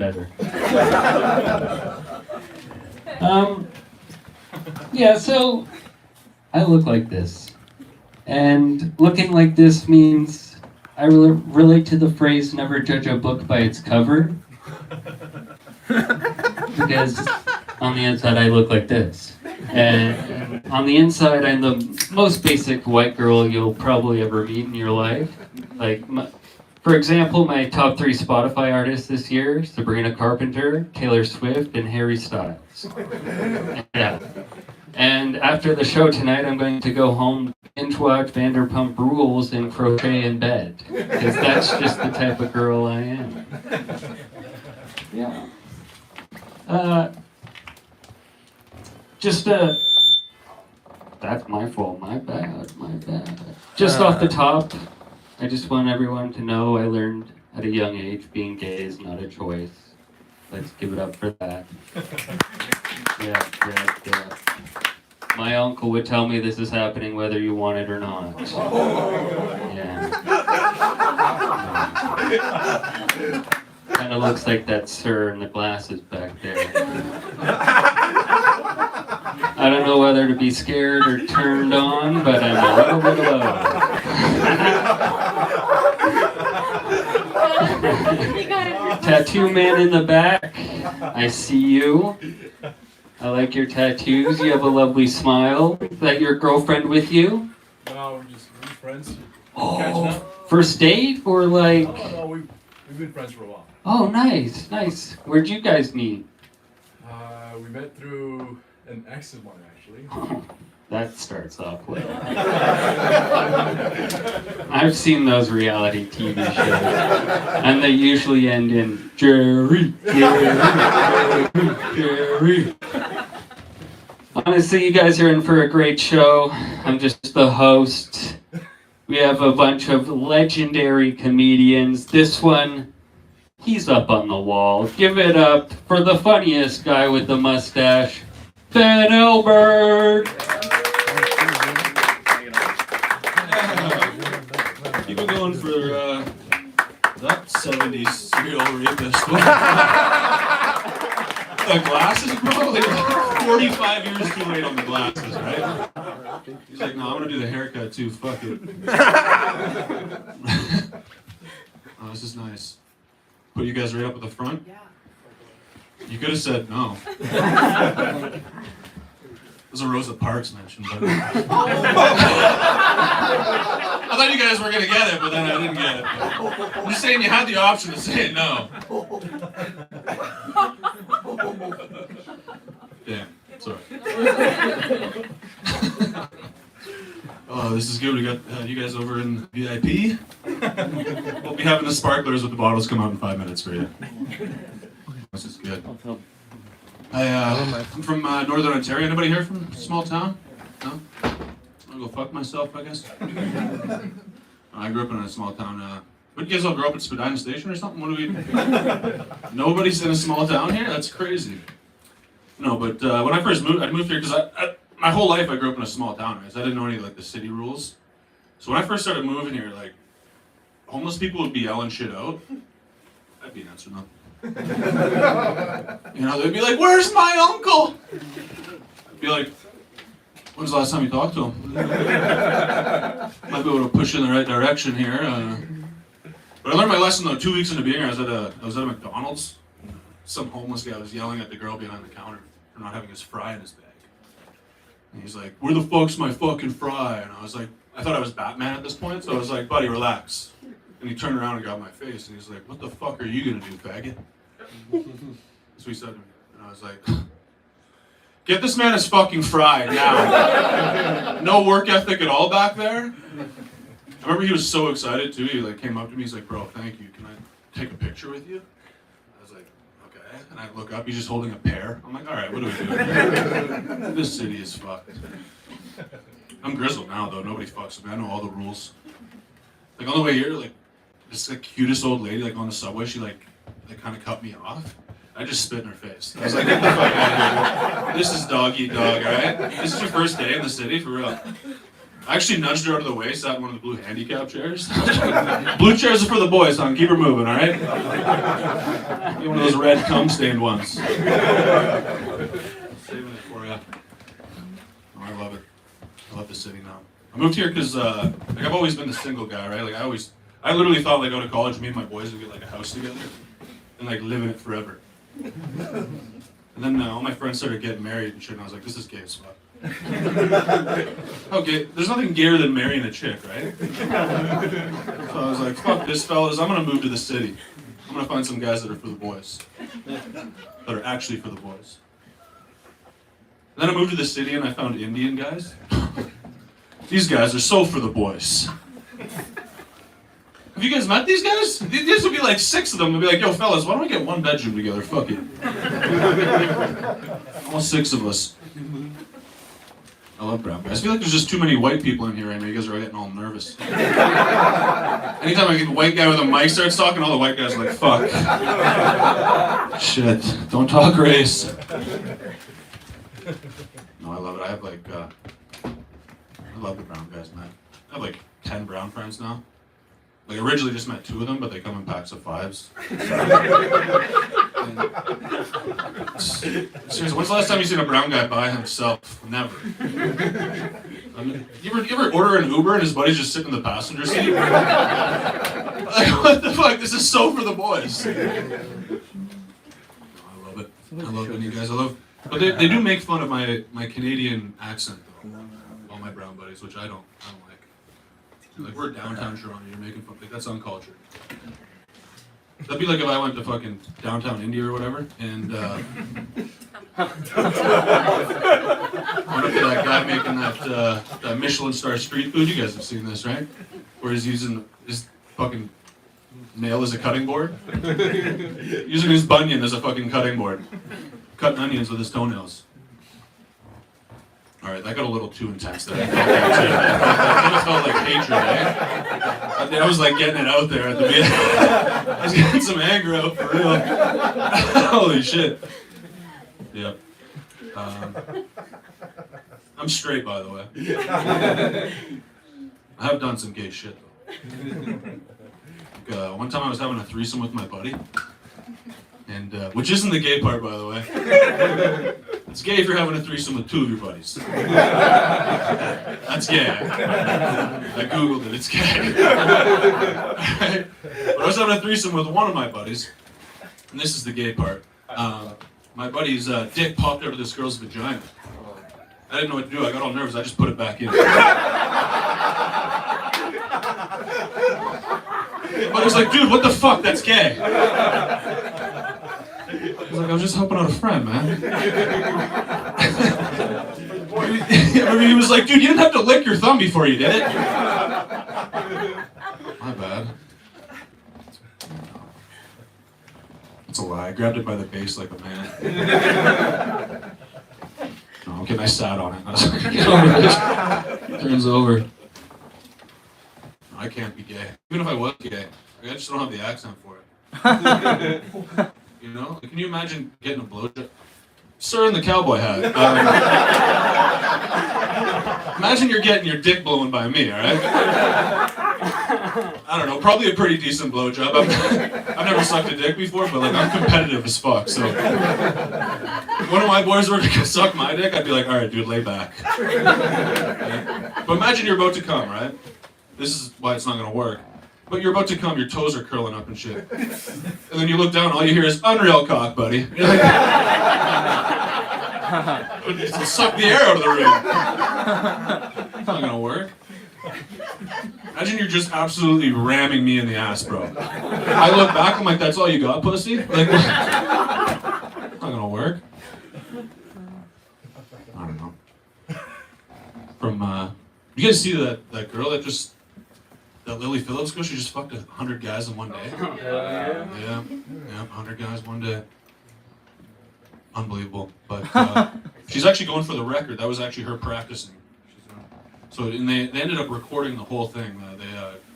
better. Yeah, so I look like this. And looking like this means I relate to the phrase, never judge a book by its cover. Because on the inside I look like this. And on the inside I'm the most basic white girl you'll probably ever meet in your life. Like, for example, my top 3 Spotify artists this year: Sabrina Carpenter, Taylor Swift, and Harry Styles. Yeah. And after the show tonight, I'm going to go home, binge watch Vanderpump Rules, and crochet in bed. Because that's just the type of girl I am. Yeah. That's my fault, my bad. Just off the top, I just want everyone to know I learned at a young age being gay is not a choice. Let's give it up for that. Yeah. My uncle would tell me this is happening whether you want it or not. Yeah. Kind of looks like that sir in the glasses back there. I don't know whether to be scared or turned on, but I'm a little bit low. Tattoo man in the back, I see you. I like your tattoos. You have a lovely smile. Is that your girlfriend with you? No, we're friends. Oh, first date or like? No, we've been friends for a while. Oh, nice. Where'd you guys meet? We met through an ex of mine, actually. Oh, that starts off well. I've seen those reality TV shows, and they usually end in Jerry. Honestly, you guys are in for a great show. I'm just the host. We have a bunch of legendary comedians. This one, he's up on the wall. Give it up for the funniest guy with the mustache, Ben Elbert. You've been going for that 70s serial rapist. The glasses, bro? They were 45 years too late on the glasses, right? He's like, no, I'm gonna do the haircut too, fuck it. Oh, this is nice. Put you guys right up at the front? Yeah. You could have said no. There's a Rosa Parks mention, but I thought you guys were gonna get it, but then I didn't get it. I'm just saying you had the option to say no. Damn, sorry. Oh, this is good. We got you guys over in VIP. We'll be having the sparklers with the bottles come out in 5 minutes for you. This is good. I'm from Northern Ontario. Anybody here from a small town? No? I'm gonna go fuck myself, I guess. I grew up in a small town. What, you guys all grow up at Spadina Station or something? What do we? Nobody's in a small town here? That's crazy. No, but when I first moved, I moved here because my whole life I grew up in a small town, right? So I didn't know any like the city rules. So when I first started moving here, like homeless people would be yelling shit out. I'd be answering them. You know, they'd be like, "Where's my uncle?" I'd be like, "When's the last time you talked to him?" Might be able to push you in the right direction here. But I learned my lesson though. 2 weeks into being here, I was at a McDonald's. Some homeless guy was yelling at the girl behind the counter for not having his fry in his bag. And he's like, "Where the fuck's my fucking fry?" And I was like, I thought I was Batman at this point, so I was like, "Buddy, relax." And he turned around and got my face, and he's like, "What the fuck are you gonna do, faggot?" That's what he said to me. And I was like, "Get this man his fucking fry now." No work ethic at all back there. I remember he was so excited too. He like came up to me, he's like, "Bro, thank you. Can I take a picture with you?" I was like, "Okay." And I look up, he's just holding a pear. I'm like, "All right, what do we do?" This city is fucked. I'm grizzled now though. Nobody fucks with me. I know all the rules. Like on the way here, like this like cutest old lady like on the subway, she like kind of cut me off. I just spit in her face. I was like, "Get the fuck out of here. This is dog eat dog, alright? This is your first day in the city, for real." I actually nudged her out of the way, sat in one of the blue handicap chairs. Blue chairs are for the boys, son. Keep her moving, all right? Get one of those red cum-stained ones. Saving it for you. Oh, I love it. I love the city now. I moved here because like I've always been the single guy, right? Like I literally thought like go to college, me and my boys would get like a house together and like live in it forever. And then all my friends started getting married and shit, and I was like, this is gay as fuck. Okay, there's nothing gayer than marrying a chick, right? So I was like, fuck this, fellas, I'm gonna move to the city. I'm gonna find some guys that are for the boys. That are actually for the boys. And then I moved to the city and I found Indian guys. These guys are so for the boys. Have you guys met these guys? These would be like 6 of them. They'd be like, yo, fellas, why don't we get 1 bedroom together? Fuck it. All 6 of us. I love brown guys. I feel like there's just too many white people in here right now. You guys are getting all nervous. Anytime a white guy with a mic starts talking, all the white guys are like, fuck. Shit. Don't talk race. No, I love it. I have like, I love the brown guys, man. I have like 10 brown friends now. Like, I originally just met 2 of them, but they come in packs of 5s. Seriously, when's the last time you seen a brown guy by himself? Never. You ever order an Uber and his buddy's just sitting in the passenger seat? Like, what the fuck? This is so for the boys. I love it. I love it, you guys. But they do make fun of my Canadian accent, though. All my brown buddies, which I don't like. Like, we're downtown Toronto, you're making fun. Like, that's uncultured. That'd be like if I went to fucking downtown India or whatever, and went up to that guy making that Michelin star street food. You guys have seen this, right? Where he's using his fucking nail as a cutting board. Using his bunion as a fucking cutting board. Cutting onions with his toenails. Alright, that got a little too intense there. That felt like hatred, eh? I was like getting it out there at the beginning. I was getting some anger out for real. Holy shit. Yep. I'm straight, by the way. I have done some gay shit, though. Like, one time I was having a threesome with my buddy. And, which isn't the gay part, by the way. It's gay if you're having a threesome with 2 of your buddies. That's gay. I googled it, it's gay. Right? But I was having a threesome with one of my buddies, and this is the gay part. My buddy's dick popped out of this girl's vagina. I didn't know what to do, I got all nervous, I just put it back in. But I was like, dude, what the fuck, that's gay. I was like, I was just helping out a friend, man. I mean, he was like, dude, you didn't have to lick your thumb before you did it. My bad. That's a lie. I grabbed it by the base like a man. No, okay, I sat on it. I was like, get over this. Turns over. I can't be gay. Even if I was gay, I just don't have the accent for it. You know? Can you imagine getting a blowjob? Sir in the cowboy hat. Imagine you're getting your dick blown by me, alright? I don't know, probably a pretty decent blowjob. I've never sucked a dick before, but like I'm competitive as fuck, so. If one of my boys were to suck my dick, I'd be like, alright dude, lay back. Okay? But imagine you're about to come, right? This is why it's not gonna work. But you're about to come, your toes are curling up and shit. And then you look down, all you hear is, unreal cock, buddy. You're like, suck the air out of the room. It's not gonna work. Imagine you're just absolutely ramming me in the ass, bro. I look back, I'm like, that's all you got, pussy? Like, it's not gonna work. I don't know. From, you guys see that girl that just, that Lily Phillips girl, she just fucked 100 guys in one day? Yeah, 100 guys one day. Unbelievable. But she's actually going for the record. That was actually her practicing. So and they ended up recording the whole thing. They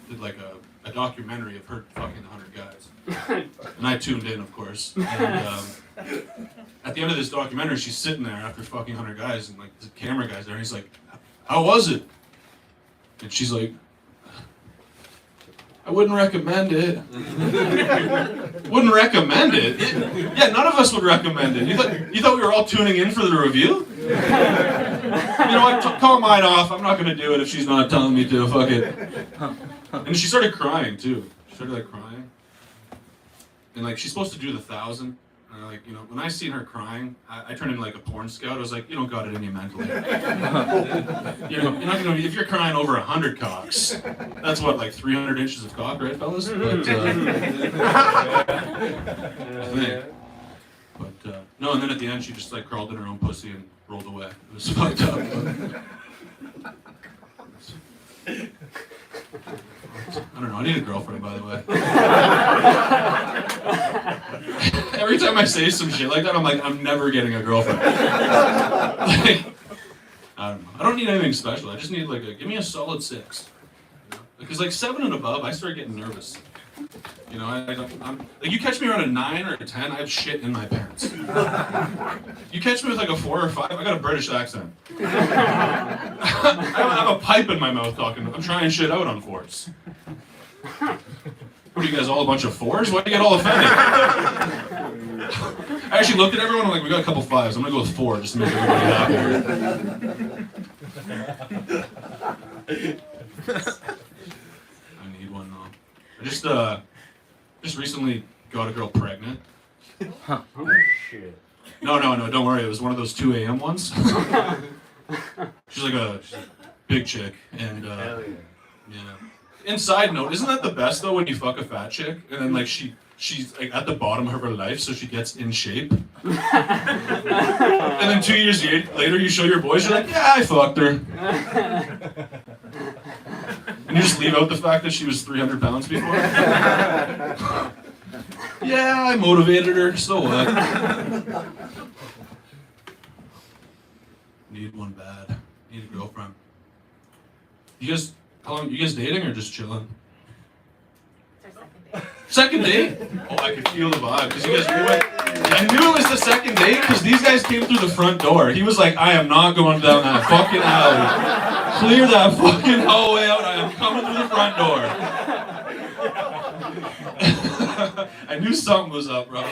did like a documentary of her fucking 100 guys. And I tuned in, of course. And at the end of this documentary, she's sitting there after fucking 100 guys, and like the camera guy's there, and he's like, "How was it?" And she's like, I wouldn't recommend it. Wouldn't recommend it? Yeah, none of us would recommend it. You thought we were all tuning in for the review? You know what? Call mine off. I'm not gonna do it if she's not telling me to. Fuck it. And she started crying too. She started like crying. And like she's supposed to do the 1,000. And like, you know, when I seen her crying, I turned into like a porn scout. I was like, you don't got it in you mentally. You know, you're not gonna, if you're crying over 100 cocks, that's what, like 300 inches of cock, right, fellas? But, I think. But no, and then at the end, she just like crawled in her own pussy and rolled away. It was fucked up. I don't know. I need a girlfriend, by the way. Every time I say some shit like that, I'm like, I'm never getting a girlfriend. Like, I don't know. I don't need anything special. I just need like give me a solid 6. You know? Because like 7 and above, I start getting nervous. You know, I'm like, you catch me around a 9 or a 10, I have shit in my pants. You catch me with like a 4 or 5, I got a British accent. I have a pipe in my mouth talking. I'm trying shit out on 4s. What are you guys, all a bunch of 4s? Why do you get all offended? I actually looked at everyone, I'm like, we got a couple 5s. I'm gonna go with 4 just to make everybody happy. I need one though. I just recently got a girl pregnant. Oh shit. No, don't worry. It was one of those 2 a.m. ones. She's a big chick, and Hell yeah. yeah. And side note, isn't that the best though when you fuck a fat chick and then like she's like at the bottom of her life, so she gets in shape. And then 2 years later, you show your boys, you're like, yeah, I fucked her. And you just leave out the fact that she was 300 pounds before. Yeah, I motivated her, so what? Need one bad. Need a girlfriend. How long, you guys dating or just chilling? It's our second date. Second date? Oh, I could feel the vibe. Because you guys went. I knew it was the second date because these guys came through the front door. He was like, I am not going down that fucking alley. Clear that fucking hallway out. I am coming through the front door. I knew something was up, bro.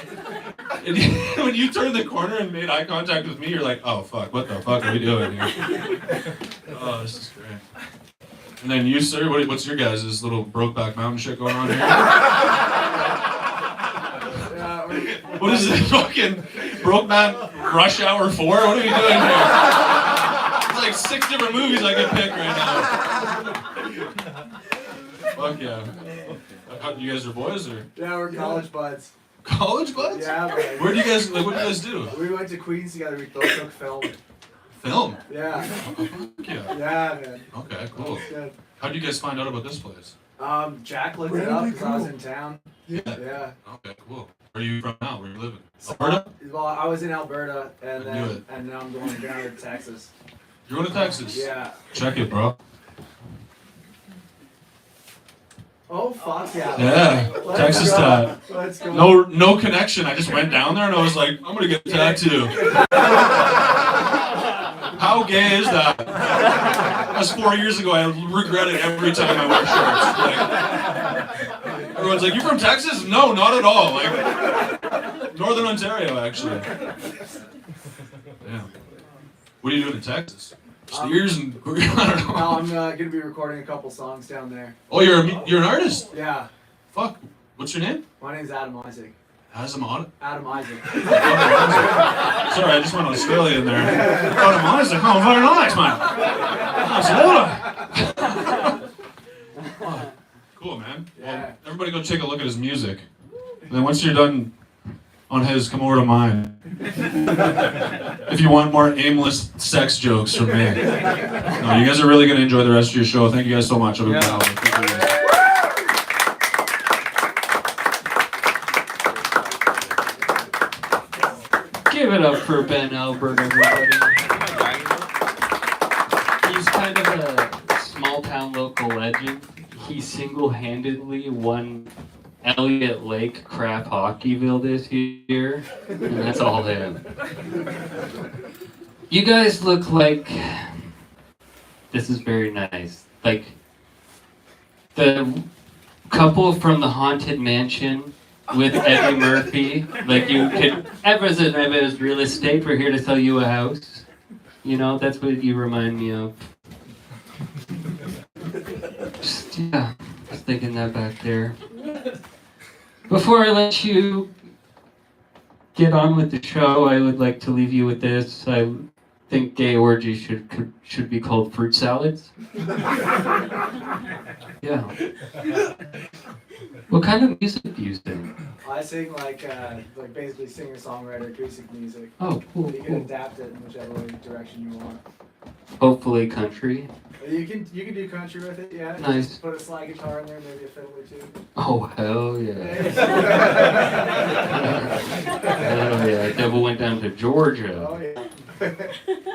And when you turned the corner and made eye contact with me, you're like, oh fuck, what the fuck are we doing here? Oh, this is great. And then you, sir, what's your guys' little Brokeback Mountain shit going on here? What is it, fucking Brokeback Rush Hour 4? What are we doing here? There's like 6 different movies I could pick right now. Fuck yeah. You guys are boys or? Yeah, we're college buds. College buds? Yeah, man. Where do you guys, like, what do you guys do? We went to Queens together. We both took film. Film? Yeah. Fuck yeah. Yeah, man. Okay, cool. It's good. How did you guys find out about this place? Jack looked it up because I was in town. Yeah. Yeah. Okay, cool. Where are you from now? Where are you living? Alberta? Well, I was in Alberta, and I knew it. now I'm going down to Texas. You're going to Texas? Yeah. Check it, bro. Oh fuck yeah. Yeah, Let's Texas go. tat. Let's go. No connection. I just went down there and I was like, I'm gonna get a tattoo. How gay is that? That was 4 years ago. I regret it every time I wear shorts. Like, everyone's like, "You from Texas?" No, not at all. Like Northern Ontario, actually. Yeah. What are you doing in Texas? Steers and I don't know. No, I'm gonna be recording a couple songs down there. Oh, you're an artist? Yeah. Fuck. What's your name? My name's Adam Isaac. Adam on it. Adam Isaac. Sorry, I just went Australian there. Adam Isaac. Oh, very nice, man. Nice. Cool, man. Yeah. Well, everybody go take a look at his music. And then once you're done on his, come over to mine. If you want more aimless sex jokes from me. No, you guys are really going to enjoy the rest of your show. Thank you guys so much. I'll be proud. Thank you guys. Give it up for Ben Albert, everybody. He's kind of a small town local legend. He single-handedly won Elliott Lake Crap Hockeyville this year, and that's all him. You guys look like this is very nice. like the couple from the Haunted Mansion with Eddie Murphy. Like you could, Evers and Evers Real Estate, we're here to sell you a house. You know, that's what you remind me of. Just, yeah, just thinking that back there. Before I let you get on with the show, I would like to leave you with this. I think gay orgies should be called fruit salads. Yeah. What kind of music do you sing? I sing like basically singer-songwriter acoustic music. Oh, cool, You can cool. adapt it in whichever direction you want. Hopefully country. You can do country with it, yeah. Nice. Just put a slide guitar in there, maybe a fiddle or two. Oh, hell yeah. Hell yeah. Devil went down to Georgia. Oh yeah.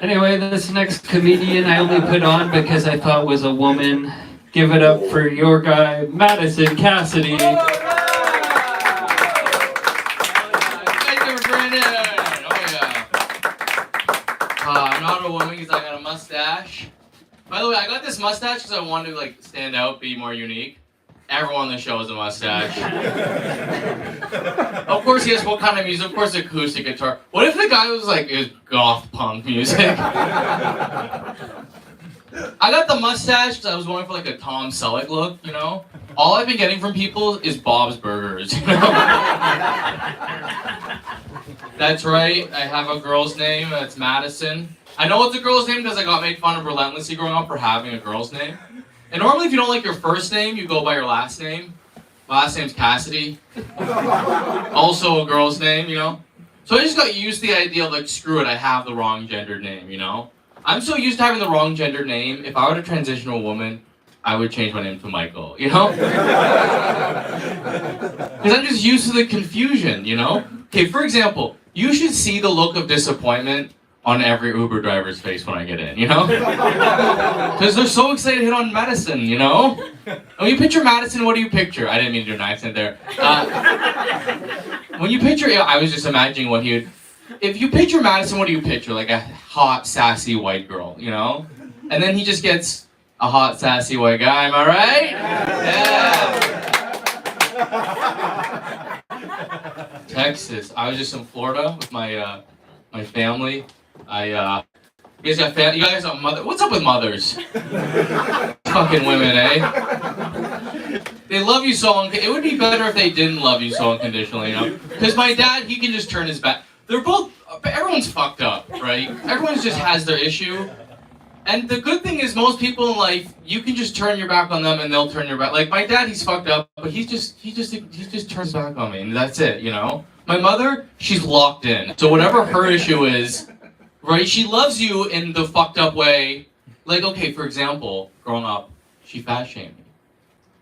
Anyway, this next comedian I only put on because I thought was a woman. Give it up for your guy, Madison Cassidy. Thank you, Brandon. Oh yeah. I'm not a woman because I got a mustache. By the way, I got this mustache because I wanted to like stand out, be more unique. Everyone on the show has a mustache. Of course, he has what kind of music? Of course, acoustic guitar. What if the guy was like, it was goth punk music? I got the mustache because I was going for like a Tom Selleck look, you know? All I've been getting from people is Bob's Burgers, you know? That's right, I have a girl's name, it's Madison. I know it's a girl's name because I got made fun of relentlessly growing up for having a girl's name. And normally if you don't like your first name, you go by your last name. My last name's Cassidy. Also a girl's name, you know? So I just got used to the idea of like, screw it, I have the wrong gendered name, you know? I'm so used to having the wrong gender name, if I were to transition to a woman, I would change my name to Michael, you know? Because I'm just used to the confusion, you know? Okay, for example, you should see the look of disappointment on every Uber driver's face when I get in, you know? Because they're so excited to hit on Madison, you know? When you picture Madison, what do you picture? I didn't mean to do an accent there. When you picture, I was just imagining what he would... If you picture Madison, what do you picture? Like a hot, sassy white girl, you know? And then he just gets a hot, sassy white guy, am I right? Yeah. Texas. I was just in Florida with my my family. You guys got mother. What's up with mothers? Fucking women, eh? They love you so it would be better if they didn't love you so unconditionally, you know? Because my dad, he can just turn his back. They're both, everyone's fucked up, right? Everyone just has their issue. And the good thing is most people in life, you can just turn your back on them and they'll turn your back. Like my dad, he's fucked up, but he just turns back on me and that's it, you know? My mother, she's locked in. So whatever her issue is, right, she loves you in the fucked up way. Like, okay, for example, growing up, she fat shamed me.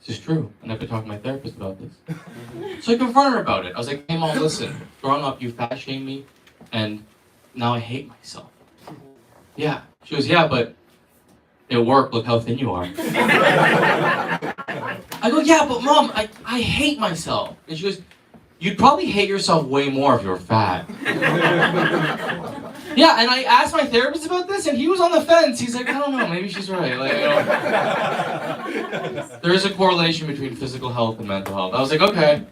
This is true, and I've been talking to my therapist about this. So I confronted her about it. I was like, hey mom, listen, growing up you fat shamed me, and now I hate myself. Yeah. She goes, yeah, but it worked, look how thin you are. I go, yeah, but mom, I hate myself. And she goes, you'd probably hate yourself way more if you were fat. Yeah, and I asked my therapist about this, and he was on the fence. He's like, I don't know, maybe she's right. Like, you know, there is a correlation between physical health and mental health. I was like, okay.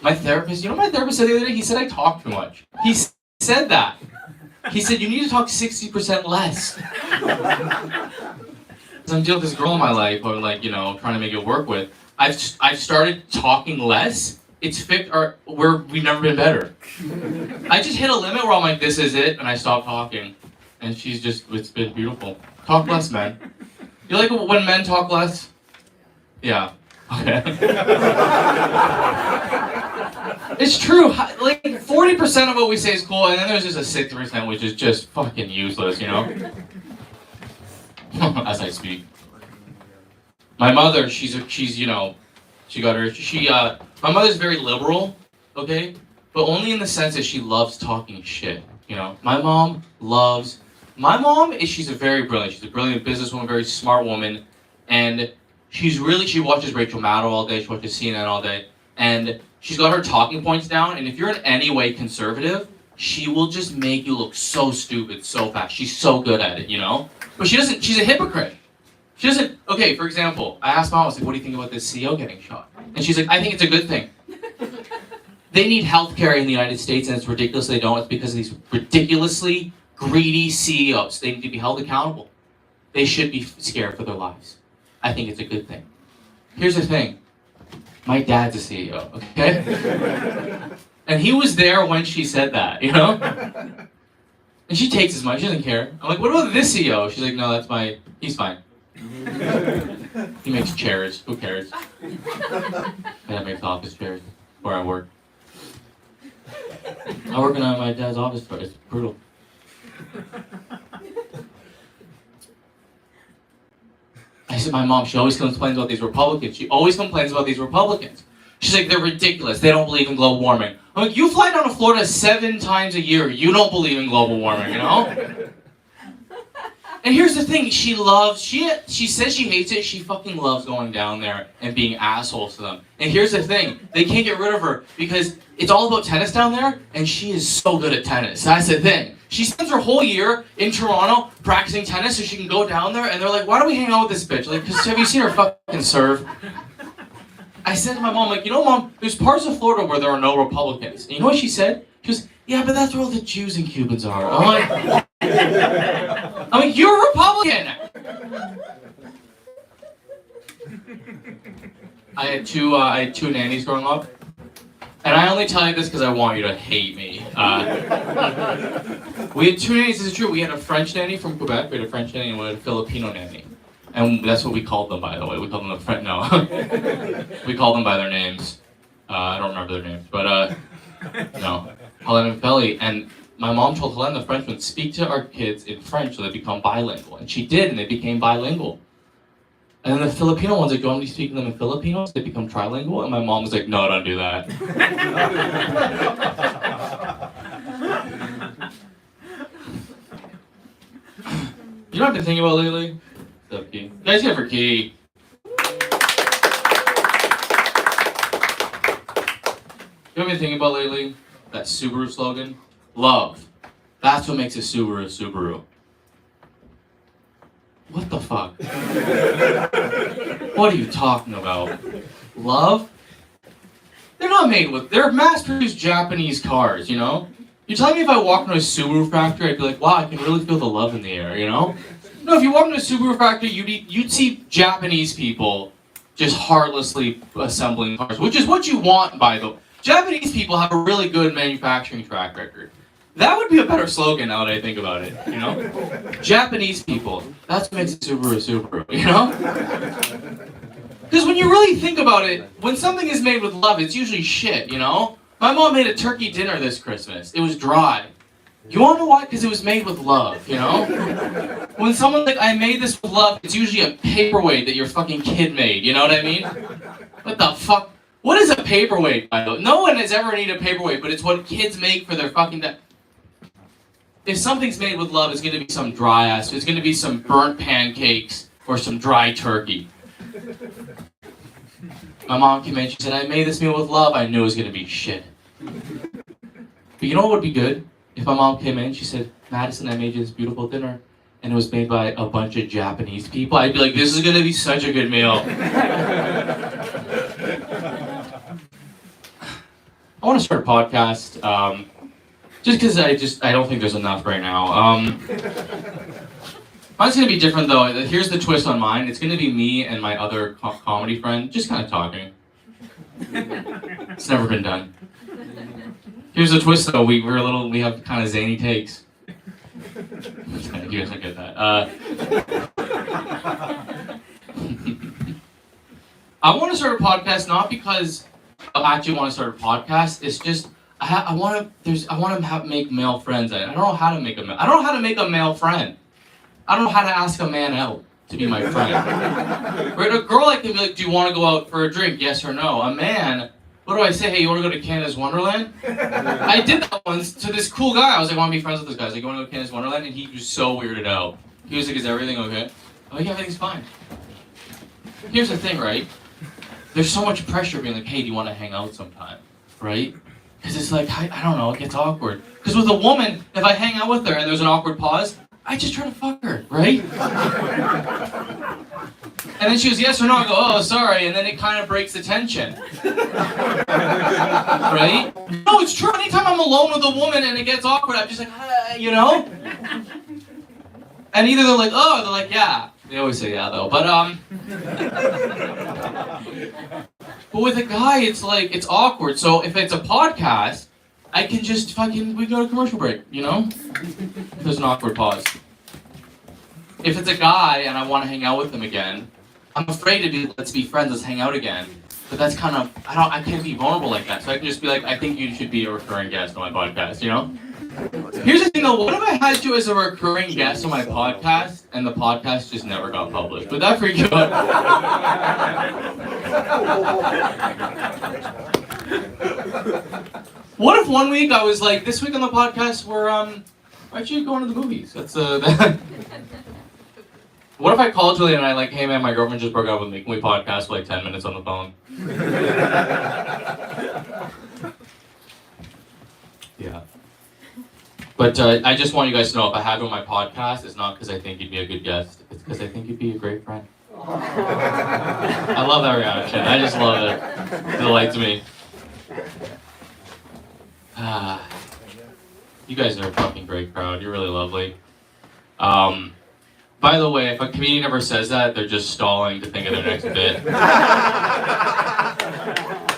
My therapist, you know what my therapist said the other day? He said I talk too much. He said that. He said, you need to talk 60% less. I'm dealing with this girl in my life, or like, you know, trying to make it work with. I've started talking less. It's fixed, or we've never been better. I just hit a limit where I'm like, this is it, and I stopped talking. And it's been beautiful. Talk less, men. You like when men talk less? Yeah. Okay. It's true. Like 40% of what we say is cool, and then there's just a 60% which is just fucking useless, you know? As I speak. My mother, my mother's very liberal, okay? But only in the sense that she loves talking shit, you know? She's a very brilliant, she's a brilliant businesswoman, very smart woman, and she watches Rachel Maddow all day, she watches CNN all day, and she's got her talking points down, and if you're in any way conservative, she will just make you look so stupid so fast. She's so good at it, you know? But she's a hypocrite. She doesn't, okay, for example, I asked Mom, I was like, what do you think about this CEO getting shot? And she's like, I think it's a good thing. They need healthcare in the United States, and it's ridiculous they don't. It's because of these ridiculously greedy CEOs. They need to be held accountable. They should be scared for their lives. I think it's a good thing. Here's the thing. My dad's a CEO, okay? And he was there when she said that, you know? And she takes his money, she doesn't care. I'm like, what about this CEO? She's like, no, he's fine. He makes chairs, who cares? Yeah, makes office chairs where I work. I work in my dad's office, but it's brutal. I said, my mom, she always complains about these Republicans. She always complains about these Republicans. She's like, they're ridiculous. They don't believe in global warming. I'm like, you fly down to Florida 7 times a year. You don't believe in global warming, you know? And here's the thing. She says she hates it. She fucking loves going down there and being assholes to them. And here's the thing. They can't get rid of her because it's all about tennis down there, and she is so good at tennis. That's the thing. She spends her whole year in Toronto practicing tennis so she can go down there, and they're like, why do we hang out with this bitch? Like, 'cause have you seen her fucking serve? I said to my mom, like, you know, Mom, there's parts of Florida where there are no Republicans. And you know what she said? She goes, yeah, but that's where all the Jews and Cubans are. I'm like, you're a Republican! I had two nannies growing up. And I only tell you this because I want you to hate me. We had 2 nannies, this is true. We had a French nanny from Quebec, we had a French nanny, and we had a Filipino nanny. And that's what we called them, by the way. We called them the French, no. We called them by their names. I don't remember their names, but no. Helene and Feli. And my mom told Helene, the Frenchman, speak to our kids in French so they become bilingual. And she did, and they became bilingual. And then the Filipino ones, like, do you want me to speak to them in Filipino so they become trilingual? And my mom was like, no, don't do that. You know what I've been thinking about lately? What's up, Key? You guys here for Key? You know what I've been thinking about lately? That Subaru slogan? Love. That's what makes a Subaru a Subaru. What the fuck? What are you talking about? Love? They're mass-produced Japanese cars, you know? You're telling me if I walked into a Subaru factory, I'd be like, wow, I can really feel the love in the air, you know? No, if you walk into a Subaru factory, you'd see Japanese people just heartlessly assembling cars, which is what you want, by the way. Japanese people have a really good manufacturing track record. That would be a better slogan now that I think about it, you know? Japanese people, that's what makes a Subaru a Subaru, you know? Because when you really think about it, when something is made with love, it's usually shit, you know? My mom made a turkey dinner this Christmas. It was dry. You wanna know why? Because it was made with love, you know? When someone's like, I made this with love, it's usually a paperweight that your fucking kid made, you know what I mean? What the fuck? What is a paperweight, by the way? No one has ever needed a paperweight, but it's what kids make for their fucking... If something's made with love, it's gonna be some dry ass. It's gonna be some burnt pancakes or some dry turkey. My mom came in, she said, I made this meal with love. I knew it was gonna be shit. But you know what would be good? If my mom came in, she said, Madison, I made you this beautiful dinner, and it was made by a bunch of Japanese people. I'd be like, this is gonna be such a good meal. I want to start a podcast, just because I don't think there's enough right now. Mine's gonna be different though. Here's the twist on mine. It's gonna be me and my other comedy friend, just kind of talking. It's never been done. Here's the twist though. We have kind of zany takes. You guys don't get that. I want to start a podcast not because I actually want to start a podcast. It's just I want to make male friends. I don't know how to make I don't know how to make a male friend. I don't know how to ask a man out to be my friend. Right? A girl, I can be like, do you want to go out for a drink? Yes or no. A man, what do I say? Hey, you want to go to Canada's Wonderland? I did that once to this cool guy. I was like, I want to be friends with this guy. I was like, you want to go to Canada's Wonderland? And he was so weirded out. He was like, is everything okay? I'm like, yeah, everything's fine. Here's the thing, right? There's so much pressure being like, hey, do you want to hang out sometime? Right? Because it's like, I don't know, it gets awkward. Because with a woman, if I hang out with her and there's an awkward pause, I just try to fuck her, right? And then she goes, yes or no? I go, oh, sorry. And then it kind of breaks the tension. Right? No, it's true. Anytime I'm alone with a woman and it gets awkward, I'm just like, you know? And either they're like, oh, or they're like, yeah. They always say yeah, though. But with a guy, it's like, it's awkward. So if it's a podcast, I can just we go to commercial break, you know? There's an awkward pause. If it's a guy and I want to hang out with him again, I'm afraid to be, let's be friends, let's hang out again. But that's kind of, I can't be vulnerable like that. So I can just be like, I think you should be a recurring guest on my podcast, you know? Here's the thing though, what if I had you as a recurring guest on my podcast and the podcast just never got published? Would that freak you out? What if one week I was like, this week on the podcast we're actually going to the movies. That's What if I called Julie and I like, hey man, my girlfriend just broke up with me. Can we podcast for like 10 minutes on the phone? Yeah. But I just want you guys to know, if I have you on my podcast, it's not because I think you'd be a good guest. It's because I think you'd be a great friend. I love that reaction. I just love it. It delights me. You guys are a fucking great crowd. You're really lovely. By the way, if a comedian ever says that, they're just stalling to think of their next bit.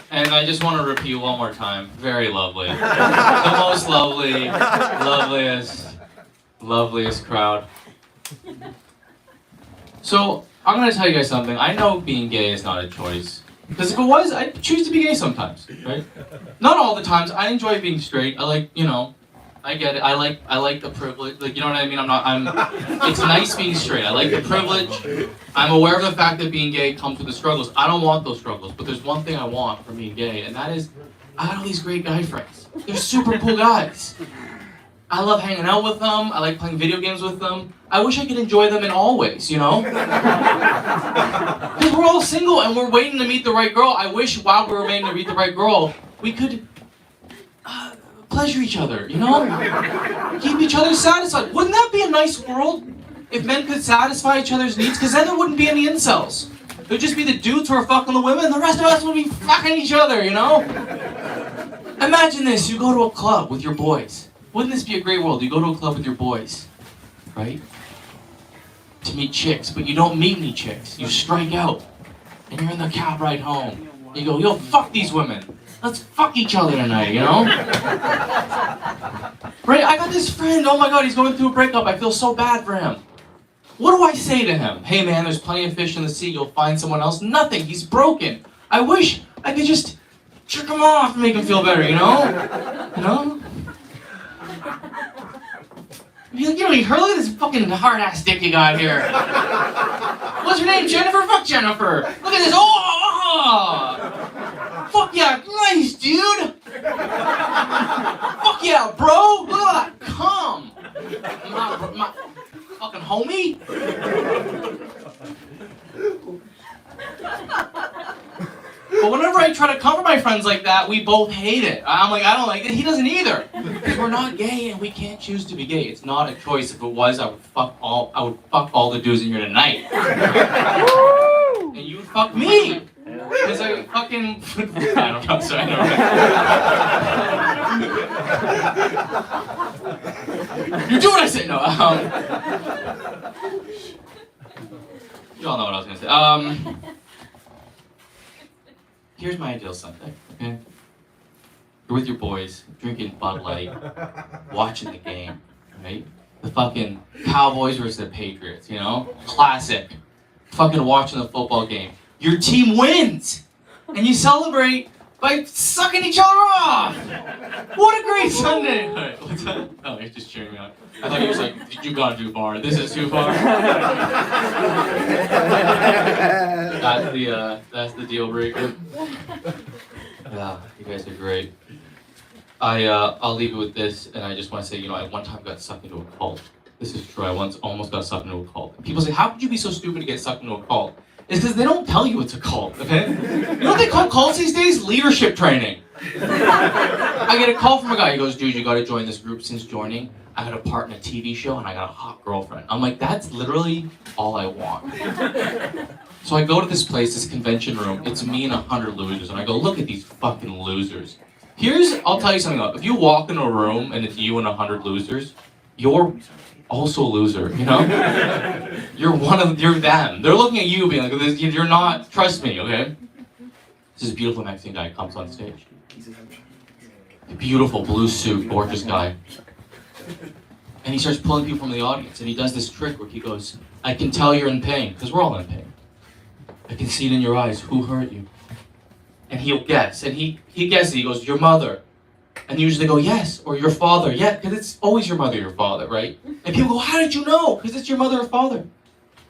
And I just want to repeat one more time. Very lovely. The most lovely, loveliest crowd. So, I'm going to tell you guys something. I know being gay is not a choice. Because if it was, I'd choose to be gay sometimes, right? Not all the times. I enjoy being straight. I like, you know, I get it. I like the privilege. Like, you know what I mean? It's nice being straight. I like the privilege. I'm aware of the fact that being gay comes with the struggles. I don't want those struggles, but there's one thing I want from being gay, and that is, I got all these great guy friends. They're super cool guys. I love hanging out with them. I like playing video games with them. I wish I could enjoy them in all ways, you know? Because we're all single and we're waiting to meet the right girl. I wish while we were waiting to meet the right girl, we could pleasure each other, you know? Keep each other satisfied. Wouldn't that be a nice world if men could satisfy each other's needs? Because then there wouldn't be any incels. There'd just be the dudes who are fucking the women, and the rest of us would be fucking each other, you know? Imagine this, you go to a club with your boys. Wouldn't this be a great world? You go to a club with your boys, right? To meet chicks, but you don't meet any chicks. You strike out, and you're in the cab ride home. You go, yo, fuck these women. Let's fuck each other tonight, you know? Right, I got this friend, oh my god, he's going through a breakup. I feel so bad for him. What do I say to him? Hey man, there's plenty of fish in the sea. You'll find someone else. Nothing, he's broken. I wish I could just jerk him off and make him feel better, you know? You know? You don't even heard, look at this fucking hard-ass dick you got here. What's your name, Jennifer? Fuck Jennifer. Look at this, oh! Fuck yeah, nice, dude! Fuck yeah, bro! Look at that cum! My fucking homie? But whenever I try to comfort my friends like that, we both hate it. I'm like, I don't like it. He doesn't either. Because we're not gay and we can't choose to be gay. It's not a choice. If it was, I would fuck all the dudes in here tonight. And you would fuck me. Because I fucking I don't know, sorry, you do what I say, no. You all know what I was gonna say. Here's my ideal Sunday, okay? You're with your boys, drinking Bud Light, watching the game, right? The fucking Cowboys versus the Patriots, you know? Classic. Fucking watching the football game. Your team wins! And you celebrate by sucking each other off! What a great Sunday! Right, what's that? Oh, he's just cheering me on. I thought he was like, you gone too far. This is too far. That's the deal breaker. Yeah, you guys are great. I'll leave you with this, and I just want to say, you know, I one time got sucked into a cult. This is true. I once almost got sucked into a cult. People say, how could you be so stupid to get sucked into a cult? It's because they don't tell you it's a cult, okay? You know what they call cults these days? Leadership training. I get a call from a guy. He goes, dude, you got to join this group. Since joining, I got a part in a TV show, and I got a hot girlfriend. I'm like, that's literally all I want. So I go to this place, this convention room. It's me and 100 losers, and I go, look at these fucking losers. I'll tell you something. If you walk into a room and it's you and 100 losers, you're also a loser. You know, you're them. They're looking at you, being like, you're not. Trust me, okay? This beautiful Mexican guy comes on stage. A beautiful blue suit, gorgeous guy. And he starts pulling people from the audience, and he does this trick where he goes, I can tell you're in pain, because we're all in pain. I can see it in your eyes. Who hurt you? And he'll guess. And he guesses. He goes, your mother. And usually they go, yes, or your father. Yeah, because it's always your mother or your father, right? And people go, how did you know? Because it's your mother or father.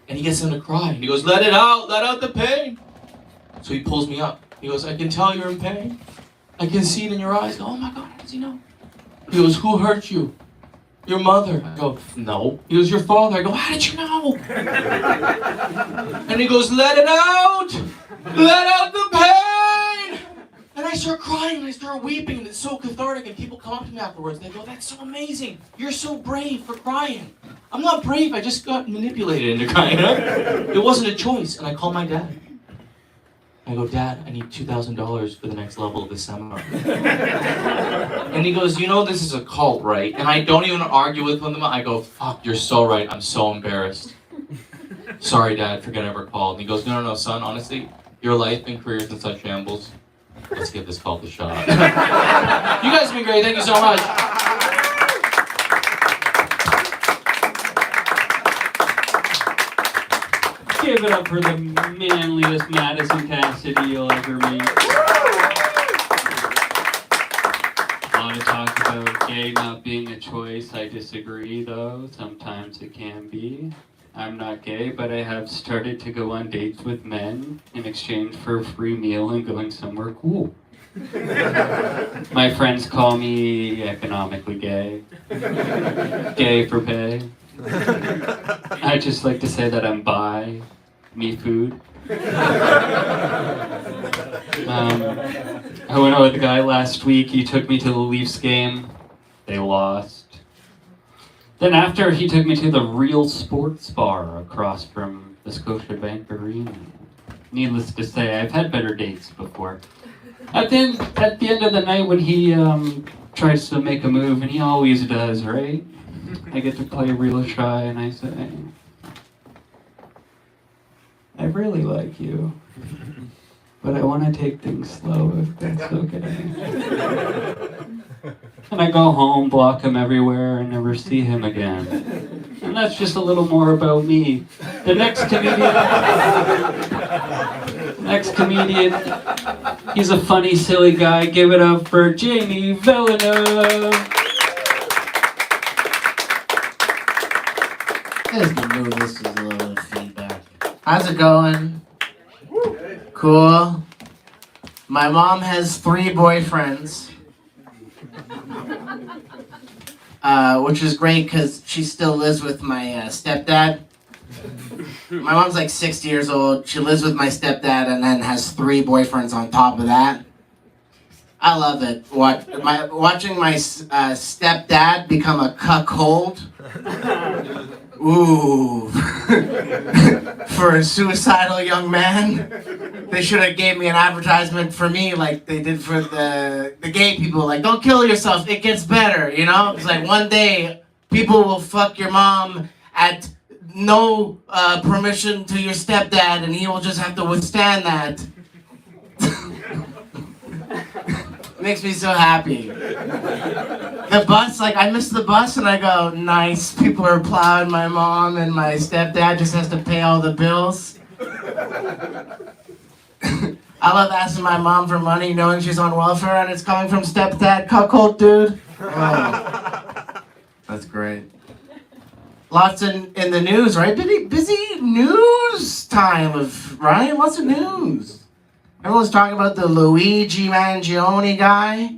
And he gets them to cry. And he goes, let out the pain. So he pulls me up. He goes, I can tell you're in pain. I can see it in your eyes. I go, oh my God, how does he know? He goes, who hurt you? Your mother. I go, no. He goes, your father. I go, how did you know? And he goes, let it out! Let out the pain! And I start crying and I start weeping and it's so cathartic and people come up to me afterwards. They go, that's so amazing. You're so brave for crying. I'm not brave. I just got manipulated into crying. It wasn't a choice. And I call my dad. I go, Dad, I need $2,000 for the next level of the seminar. And he goes, you know this is a cult, right? And I don't even argue with him. I go, fuck, you're so right. I'm so embarrassed. Sorry, Dad, forget I ever called. And he goes, no, son, honestly, your life and career is in such shambles. Let's give this cult a shot. You guys have been great. Thank you so much. Give it up for the manliest Madison Cassidy you'll ever meet. A lot of talk about gay not being a choice. I disagree, though. Sometimes it can be. I'm not gay, but I have started to go on dates with men in exchange for a free meal and going somewhere cool. My friends call me economically gay. Gay for pay. I just like to say that I'm bi. Me food. I went out with a guy last week. He took me to the Leafs game. They lost. Then after, he took me to the Real Sports Bar across from the Scotiabank Arena. Needless to say, I've had better dates before. At the end of the night when he tries to make a move, and he always does, right? I get to play real shy and I say, I really like you, but I want to take things slow if that's okay. And I go home, block him everywhere, and never see him again. And that's just a little more about me. The next comedian, he's a funny, silly guy. Give it up for Jamie Villeneuve. I just knew this was a little bit of feedback. How's it going? Cool. My mom has 3 boyfriends. Which is great because she still lives with my stepdad. My mom's like 60 years old. She lives with my stepdad and then has 3 boyfriends on top of that. I love it. Watching my stepdad become a cuckold. Ooh. For a suicidal young man. They should have gave me an advertisement for me like they did for the gay people. Like, don't kill yourself, it gets better, you know? It's like one day people will fuck your mom at no permission to your stepdad and he will just have to withstand that. Makes me so happy. The bus, like I miss the bus and I go, nice, people are plowing my mom and my stepdad just has to pay all the bills. I love asking my mom for money knowing she's on welfare and it's coming from stepdad cuckold dude. Oh, that's great. Lots in the news, right? Busy news time right? Lots of news. Everyone's talking about the Luigi Mangione guy.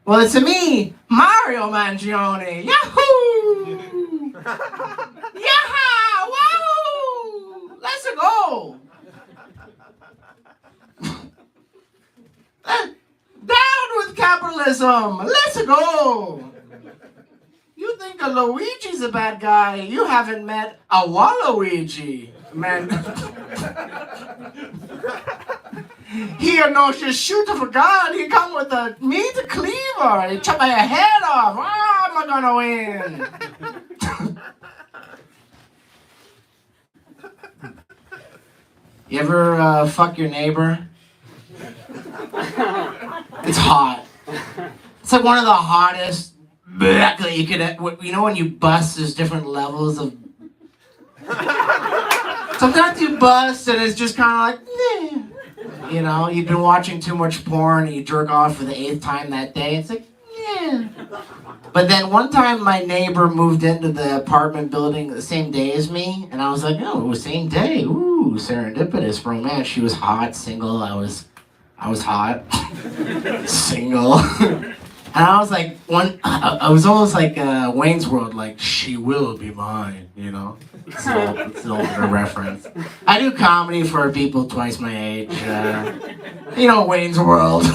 Well, it's me, Mario Mangione. Yahoo! Yaha! Wahoo! Let's go! Down with capitalism! Let's go! You think a Luigi's a bad guy, you haven't met a Waluigi. Man. He knows just shoot for God. He come with a meat cleaver. He chop my head off. Oh, am I gonna win? You ever fuck your neighbor? It's hot. It's like one of the hottest that you could. You know when you bust, there's different levels of. Sometimes you bust and it's just kind of like, eh. You know, you've been watching too much porn and you jerk off for the 8th time that day. It's like, yeah. But then one time my neighbor moved into the apartment building the same day as me, and I was like, oh, same day. Ooh, serendipitous romance. She was hot, single. I was hot, single. And I was like, I was almost like Wayne's World, like, she will be mine, you know? It's an older reference. I do comedy for people twice my age. You know, Wayne's World.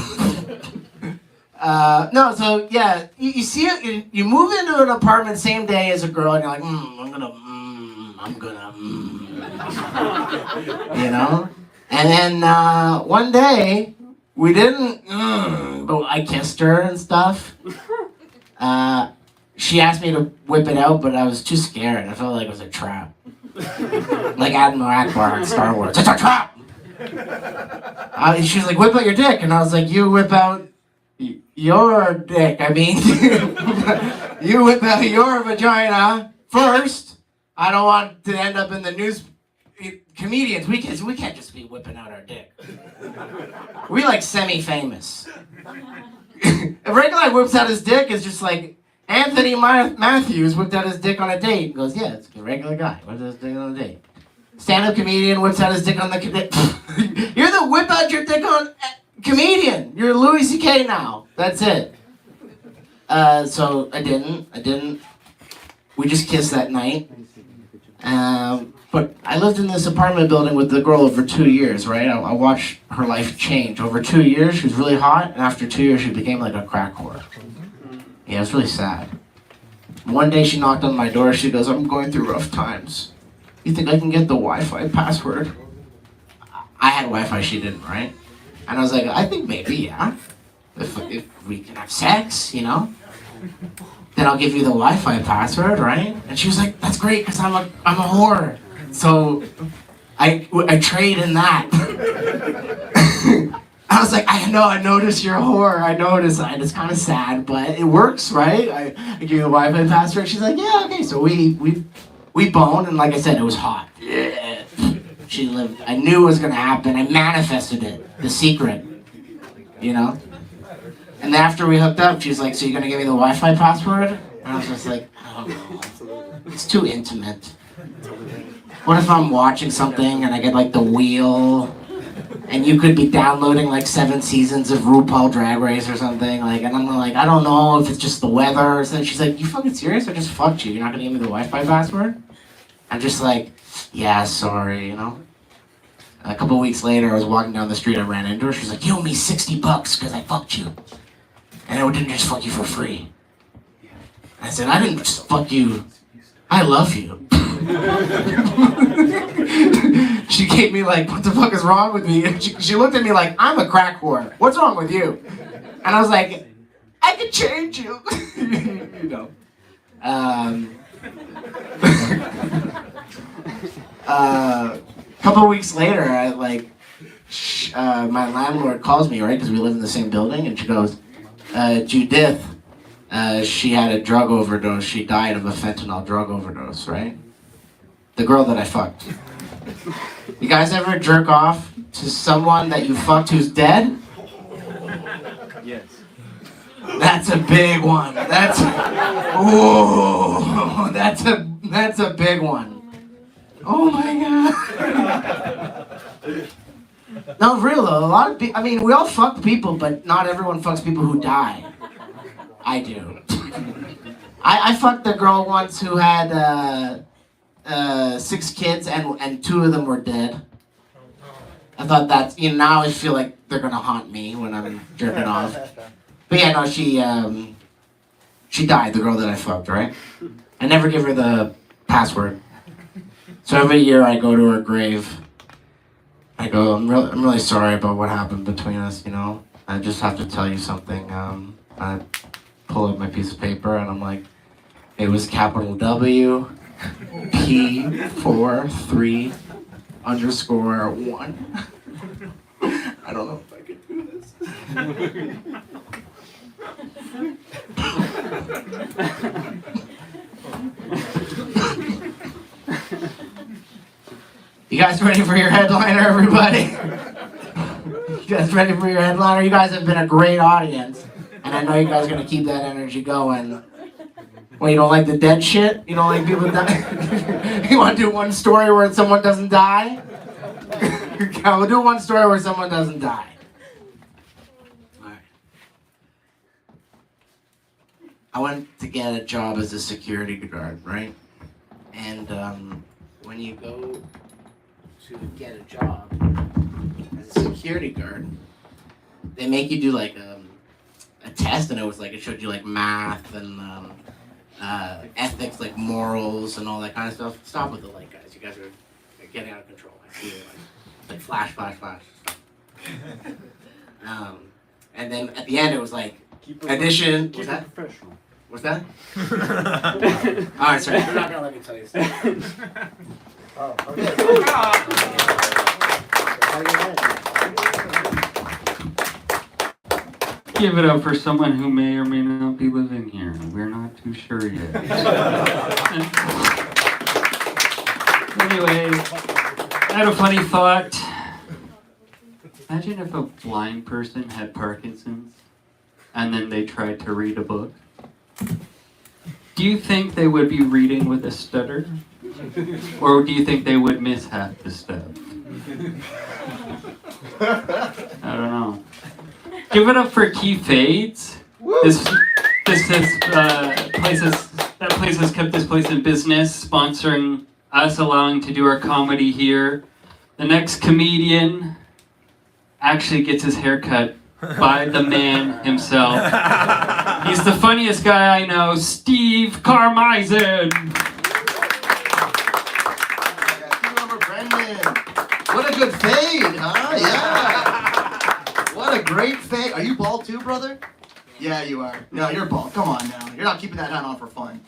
No, so yeah, you see it, you move into an apartment same day as a girl, and you're like, I'm gonna, you know? And then one day, we didn't, but I kissed her and stuff. She asked me to whip it out, but I was too scared. I felt like it was a trap. Like Admiral Akbar in Star Wars. It's a trap! She was like, whip out your dick. And I was like, you whip out your dick. I mean, you whip out your vagina first. I don't want to end up in the news. Comedians, we can't just be whipping out our dick. We like semi-famous. A regular guy whips out his dick is just like Anthony Matthews whipped out his dick on a date and goes, yeah, it's a regular guy. Whipped out his dick on a date. Stand-up comedian whips out his dick on the... You're the whip out your dick on comedian. You're Louis C.K. now. That's it. So I didn't. We just kissed that night. But I lived in this apartment building with the girl over 2 years, right? I watched her life change. Over 2 years, she was really hot, and after 2 years, she became like a crack whore. Yeah, it was really sad. One day, she knocked on my door. She goes, I'm going through rough times. You think I can get the Wi-Fi password? I had Wi-Fi, she didn't, right? And I was like, I think maybe, yeah. If we can have sex, you know? Then I'll give you the Wi-Fi password, right? And she was like, that's great, because I'm a whore. So I trade in that. I was like, I know, I noticed you're a whore. I noticed. And it's kind of sad, but it works, right? I give you the Wi-Fi password. She's like, yeah, okay. So we boned, and like I said, it was hot. Yeah. She lived. I knew it was gonna happen. I manifested it. The secret, you know. And then after we hooked up, she was like, so you're gonna give me the Wi-Fi password? And I was just like, I don't know. It's too intimate. What if I'm watching something and I get like the wheel, and you could be downloading like 7 seasons of RuPaul Drag Race or something, like, and I'm like, I don't know if it's just the weather or something. She's like, you fucking serious? I just fucked you. You're not gonna give me the Wi-Fi password? I'm just like, yeah, sorry, you know? A couple weeks later, I was walking down the street, I ran into her. She's like, you owe me $60 because I fucked you. And I didn't just fuck you for free. I said, I didn't just fuck you. I love you. She gave me like, what the fuck is wrong with me? And she looked at me like, I'm a crack whore. What's wrong with you? And I was like, I could change you. You know. Couple weeks later, my landlord calls me, right? Because we live in the same building, and she goes, Judith, she had a drug overdose. She died of a fentanyl drug overdose, right? The girl that I fucked. You guys ever jerk off to someone that you fucked who's dead? Yes. That's a big one. That's a big one. Oh my god. No, real though. A lot of people. I mean, we all fuck people, but not everyone fucks people who die. I do. I fucked a girl once who had 6 kids and 2 of them were dead. I thought that's, you know, now I feel like they're gonna haunt me when I'm jerking off. But yeah, no, she died, the girl that I fucked, right? I never give her the password. So every year I go to her grave. I go, I'm really sorry about what happened between us, you know. I just have to tell you something. I pull up my piece of paper and I'm like, it was capital W, P43_1. I don't know if I could do this. You guys ready for your headliner, everybody? You guys ready for your headliner? You guys have been a great audience, and I know you guys are gonna keep that energy going. Well, you don't like the dead shit? You don't like people die? You want to do one story where someone doesn't die? Yeah, we'll do one story where someone doesn't die. All right. I went to get a job as a security guard, right? And when you go to get a job as a security guard, they make you do like a test, and it showed you like math and ethics, like morals and all that kind of stuff. Stop with the light, guys. You guys are getting out of control. I see it. Like flash. And then at the end it was like addition. What's that? Professional. What's that? All right, sorry. You're not gonna let me tell you stuff. Oh, okay. Give it up for someone who may or may not be living here. We're not too sure yet. Anyway, I had a funny thought. Imagine if a blind person had Parkinson's and then they tried to read a book. Do you think they would be reading with a stutter? Or do you think they would miss half the stuff? I don't know. Give it up for Key Fades. This place has kept this place in business, sponsoring us, allowing to do our comedy here. The next comedian actually gets his hair cut by the man himself. He's the funniest guy I know, Steve Carmisen. What a good fade, huh? Yeah. What a great fade. Are you bald too, brother? Yeah, you are. No, you're bald. Come on now. You're not keeping that hat on for fun.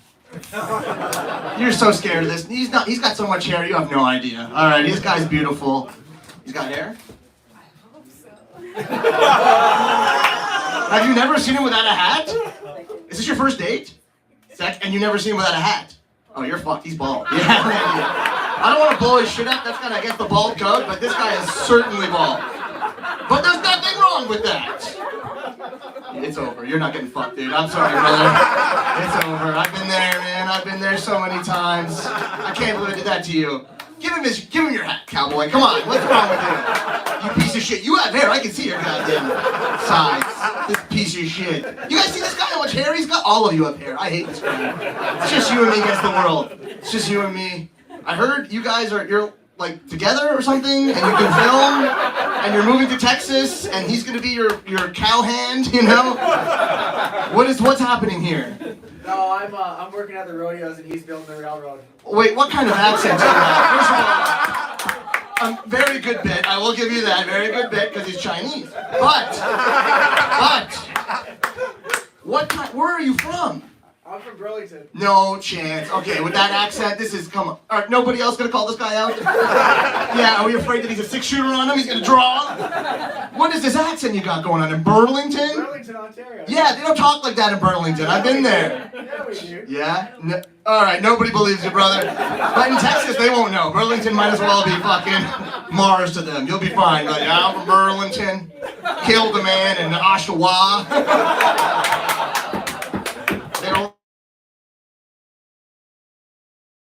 You're so scared of this. He's got so much hair, you have no idea. All right, this guy's beautiful. He's got hair? I hope so. Have you never seen him without a hat? Is this your first date? And you never seen him without a hat? Oh, you're fucked. He's bald. Yeah, I don't want to blow his shit up. That's kind of against the bald code, but this guy is certainly bald. But there's nothing wrong with that. It's over. You're not getting fucked, dude. I'm sorry, brother. It's over. I've been there, man. I've been there so many times. I can't believe I did that to you. Give him your hat, cowboy. Come on. What's wrong with you? You piece of shit. You have hair. I can see your goddamn sides. This piece of shit. You guys see this guy? How much hair he's got? All of you have hair. I hate this guy. It's just you and me against the world. It's just you and me. I heard you guys you're like together or something, and you can film, and you're moving to Texas, and he's gonna be your cowhand, you know? What's happening here? No, I'm working at the rodeos and he's building the railroad. Wait, what kind of accent do you have? First of all, very good bit. I will give you that. Very good bit because he's Chinese. But where are you from? I'm from Burlington. No chance. Okay, with that accent, come on. All right, nobody else gonna call this guy out? Yeah, are we afraid that he's a 6-shooter on him? He's gonna draw? What is this accent you got going on in Burlington? Burlington, Ontario. Yeah, they don't talk like that in Burlington. I've been there. Yeah, we do. Yeah? All right, nobody believes you, brother. But in Texas, they won't know. Burlington might as well be fucking Mars to them. You'll be fine. But yeah, I'm from Burlington. Killed a man in Oshawa. They don't.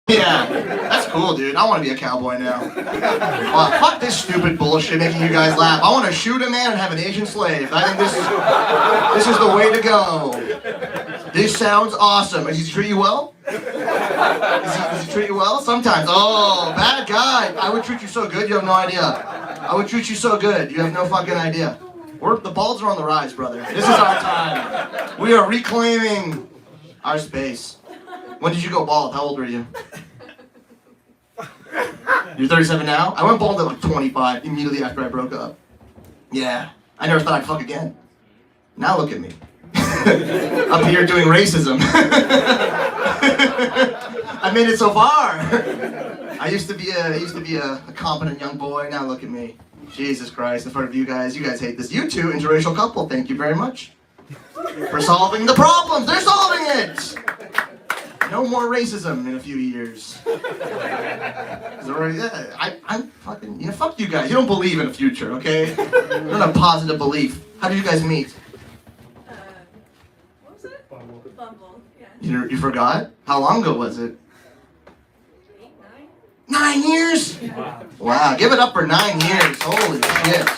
Yeah, that's cool, dude. I want to be a cowboy now. Well, fuck this stupid bullshit making you guys laugh. I want to shoot a man and have an Asian slave. I think this is the way to go. This sounds awesome. Does he treat you well? Does he treat you well? Sometimes. Oh, bad guy. I would treat you so good, you have no idea. I would treat you so good, you have no fucking idea. The balds are on the rise, brother. This is our time. We are reclaiming our space. When did you go bald? How old were you? You're 37 now? I went bald at like 25, immediately after I broke up. Yeah, I never thought I'd fuck again. Now look at me. Up here doing racism. I made it so far. I used to be a competent young boy. Now look at me. Jesus Christ, in front of you guys hate this. You two, interracial couple, thank you very much for solving the problems. They're solving it. No more racism in a few years. I'm fucking, fuck you guys. You don't believe in a future, okay? You don't have positive belief. How did you guys meet? What was it? Bumble, yeah. You forgot? How long ago was it? 8, 9? 9 years? Wow, give it up for 9 years. Holy shit.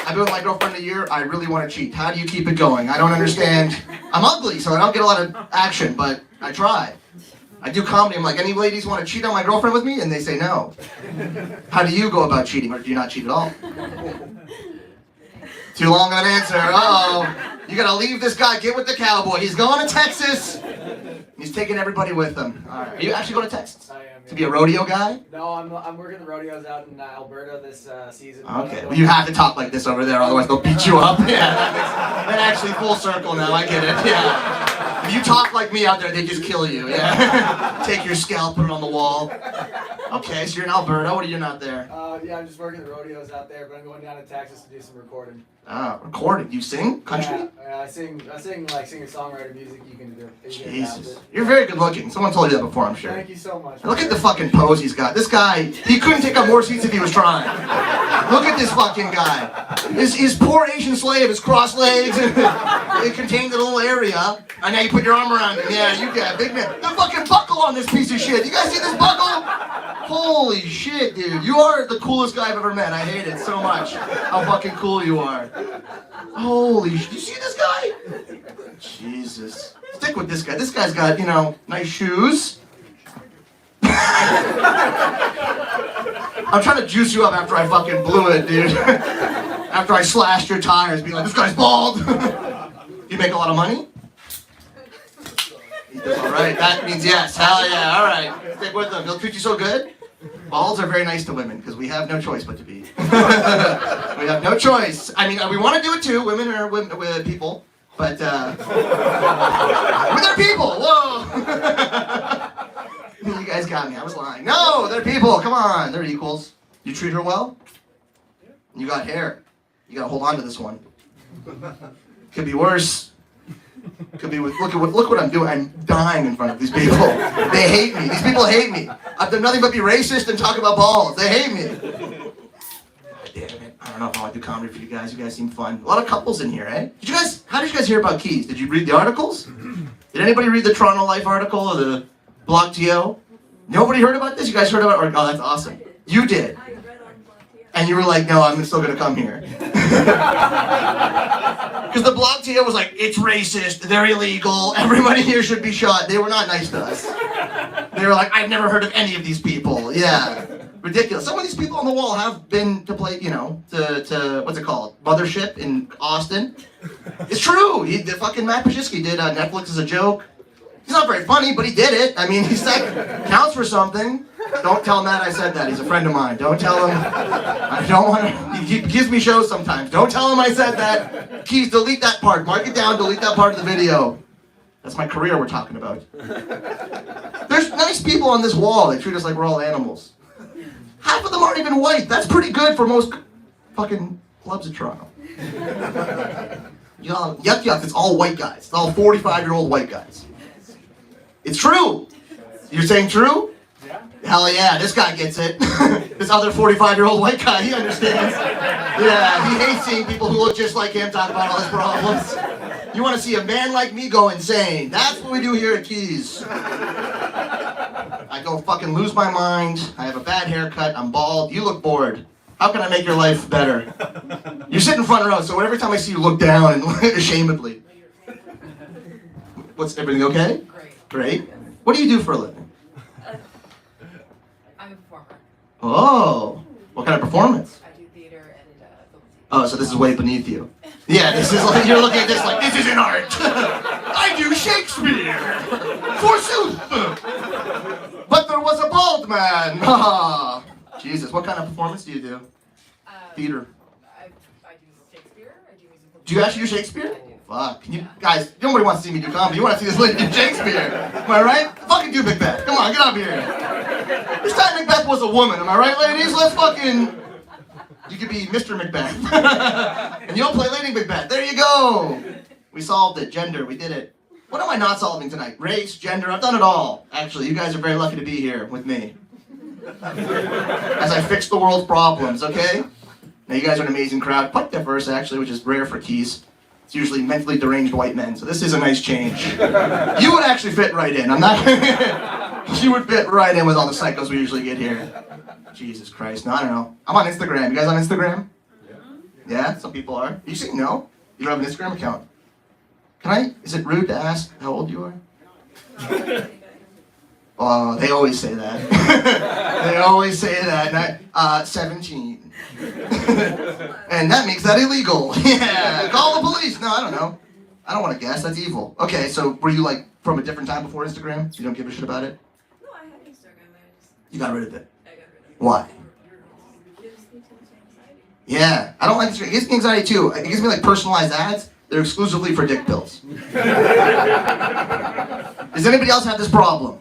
I've been with my girlfriend a year. I really want to cheat. How do you keep it going? I don't understand. I'm ugly, so I don't get a lot of action, but I try. I do comedy. I'm like, any ladies want to cheat on my girlfriend with me? And they say no. How do you go about cheating, or do you not cheat at all? Too long of an answer. Uh-oh. You gotta leave this guy. Get with the cowboy. He's going to Texas. He's taking everybody with him. All right. Are you actually going to Texas? I am. To be a rodeo guy? No, I'm working the rodeos out in Alberta this season. Okay. Well, you have to talk like this over there, otherwise they'll beat you up. Yeah. That actually full circle now. I get it. Yeah. If you talk like me out there, they just kill you. Yeah. Take your scalp, put it on the wall. Okay. So you're in Alberta. What are you doing out there? Yeah, I'm just working the rodeos out there, but I'm going down to Texas to do some recording. Recording. You sing country? Yeah, I sing like singer-songwriter music. You can do. Jesus. You're very good looking. Someone told you that before, I'm sure. Thank you so much. Look at the fucking pose he's got. This guy, he couldn't take up more seats if he was trying. Look at this fucking guy. His poor Asian slave, his crossed legs, it contained a little area, and now you put your arm around him. Yeah, you got big man. The fucking buckle on this piece of shit. You guys see this buckle? Holy shit, dude. You are the coolest guy I've ever met. I hate it so much. How fucking cool you are. Holy shit. You see this guy? Jesus. Stick with this guy. This guy's got, nice shoes. I'm trying to juice you up after I fucking blew it, dude. After I slashed your tires, being like, this guy's bald. You make a lot of money? He does all right. That means yes. Hell yeah. All right. Stick with him. He'll treat you so good. Balds are very nice to women because we have no choice but to be. We have no choice. I mean, we want to do it too. Women are with people, but with their people. Whoa. You guys got me. I was lying. No, they're people. Come on. They're equals. You treat her well? You got hair. You got to hold on to this one. Could be worse. Could be with, look what I'm doing. I'm dying in front of these people. They hate me. These people hate me. I've done nothing but be racist and talk about balls. They hate me. God damn it. I don't know if I want to do comedy for you guys. You guys seem fun. A lot of couples in here, eh? How did you guys hear about Keys? Did you read the articles? Did anybody read the Toronto Life article or the Block TO? Nobody heard about this? You guys heard about it? Oh, that's awesome. You did. I read on Block TO. And you were like, no, I'm still going to come here. Because the Block TO was like, it's racist, they're illegal, everybody here should be shot. They were not nice to us. They were like, I've never heard of any of these people. Yeah. Ridiculous. Some of these people on the wall have been to play, to what's it called? Mothership in Austin. It's true. The fucking Matt Pajitsky did Netflix as a joke. He's not very funny, but he did it. I mean, he's like, counts for something. Don't tell Matt I said that. He's a friend of mine. Don't tell him. I don't want to. He gives me shows sometimes. Don't tell him I said that. Keys, delete that part. Mark it down. Delete that part of the video. That's my career we're talking about. There's nice people on this wall. They treat us like we're all animals. Half of them aren't even white. That's pretty good for most fucking clubs in Toronto. Yuck, yuck. It's all white guys. It's all 45-year-old white guys. It's true. You're saying true? Yeah. Hell yeah, this guy gets it. This other 45-year-old white guy, he understands. Yeah, he hates seeing people who look just like him talk about all his problems. You want to see a man like me go insane. That's what we do here at Keys. I go fucking lose my mind. I have a bad haircut. I'm bald. You look bored. How can I make your life better? You're sitting front row, so every time I see you look down and ashamedly. What's everything okay? Great. What do you do for a living? I'm a performer. Oh, what kind of performance? I do theater and film. Oh, so this is way beneath you. Yeah, this is like, you're looking at this like, this isn't art. I do Shakespeare, forsooth. But there was a man. Ah, Jesus, what kind of performance do you do? Theater. I do Shakespeare. I do musical. Do you actually do Shakespeare? Fuck. Can you guys? Nobody wants to see me do comedy. You want to see this lady do Shakespeare? Am I right? Fucking do Macbeth. Come on, get up here. This time Macbeth was a woman. Am I right, ladies? Let's fucking. You could be Mr. Macbeth, and you'll play Lady Macbeth. There you go. We solved it. Gender. We did it. What am I not solving tonight? Race, gender. I've done it all. Actually, you guys are very lucky to be here with me as I fix the world's problems. Okay. Now you guys are an amazing crowd. Quite diverse, actually, which is rare for Keys. It's usually mentally deranged white men, so this is a nice change. You would actually fit right in. I'm not. You would fit right in with all the psychos we usually get here. Jesus Christ. No, I don't know. I'm on Instagram. You guys on Instagram? Yeah, some people are. You say no? You don't have an Instagram account? Can I? Is it rude to ask how old you are? Oh, they always say that. They always say that. And 17. And that makes that illegal. Yeah, call the police. No, I don't know. I don't want to guess. That's evil. Okay, so were you like from a different time before Instagram? You don't give a shit about it? No, I had Instagram. You got rid of it. I got rid of it. Why? It gives me too much anxiety. Yeah, I don't like Instagram. It gives me anxiety too. It gives me like personalized ads. They're exclusively for dick pills. Does anybody else have this problem?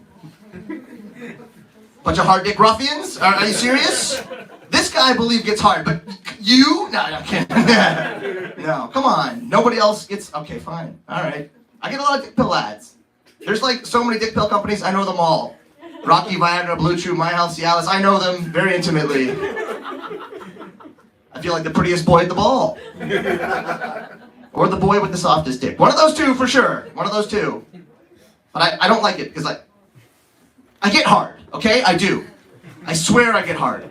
Bunch of hard dick ruffians? Are you serious? This guy, I believe, gets hard, but you? No, I can't. No, come on. Nobody else gets. Okay, fine. All right. I get a lot of dick pill ads. There's like so many dick pill companies. I know them all. Rocky, Viagra, Blue Chew, My Health, Cialis. I know them very intimately. I feel like the prettiest boy at the ball. Or the boy with the softest dick. One of those two for sure. One of those two. But I don't like it because I get hard, okay? I do. I swear I get hard.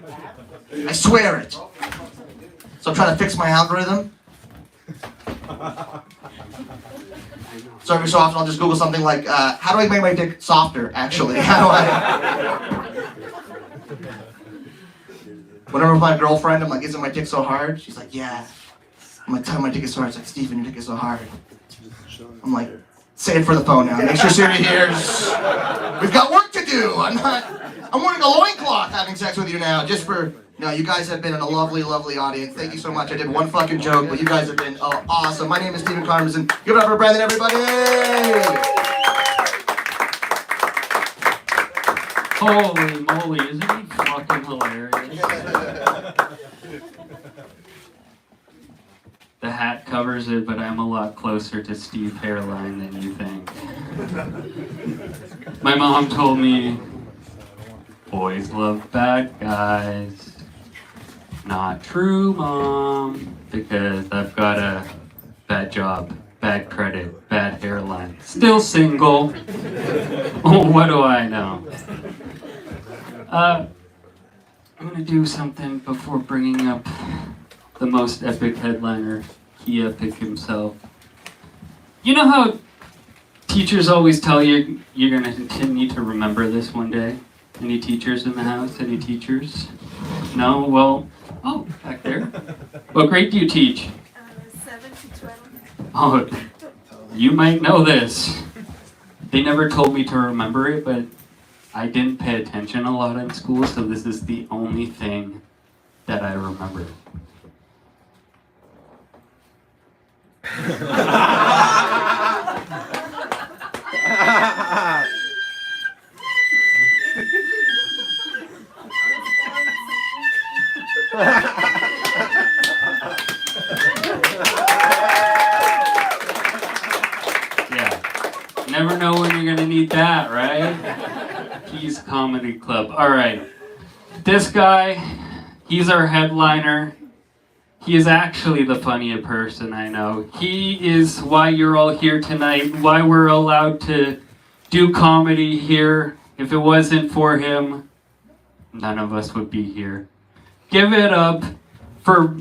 I swear it. So I'm trying to fix my algorithm. So every so often I'll just Google something like, how do I make my dick softer, actually? How do I... Whenever my girlfriend, I'm like, isn't my dick so hard? She's like, yeah. I'm like, tell my dick is so hard. It's like, Steven, your dick is so hard. I'm like, say it for the phone now. Make sure Siri hears. We've got work to do. I'm wearing a loincloth having sex with you now, just for... No, you guys have been a lovely, lovely audience. Thank you so much. I did one fucking joke, but you guys have been awesome. My name is Steven Carmazin. Give it up for Brandon, everybody! Holy moly, isn't he fucking hilarious? The hat covers it, but I'm a lot closer to Steve Hairline than you think. My mom told me, boys love bad guys. Not true, Mom, because I've got a bad job, bad credit, bad hairline. Still single. Oh, what do I know? I'm gonna do something before bringing up the most epic headliner, he epic himself. You know how teachers always tell you you're gonna continue to remember this one day? Any teachers in the house? Any teachers? No? Well, oh, back there. What grade do you teach? 7 to 12. Oh, you might know this. They never told me to remember it, but I didn't pay attention a lot in school, so this is the only thing that I remember. Yeah. Never know when you're gonna need that, right? KeysComedyClub. Alright. This guy, he's our headliner. He is actually the funniest person I know. He is why you're all here tonight, why we're allowed to do comedy here. If it wasn't for him, none of us would be here. Give it up for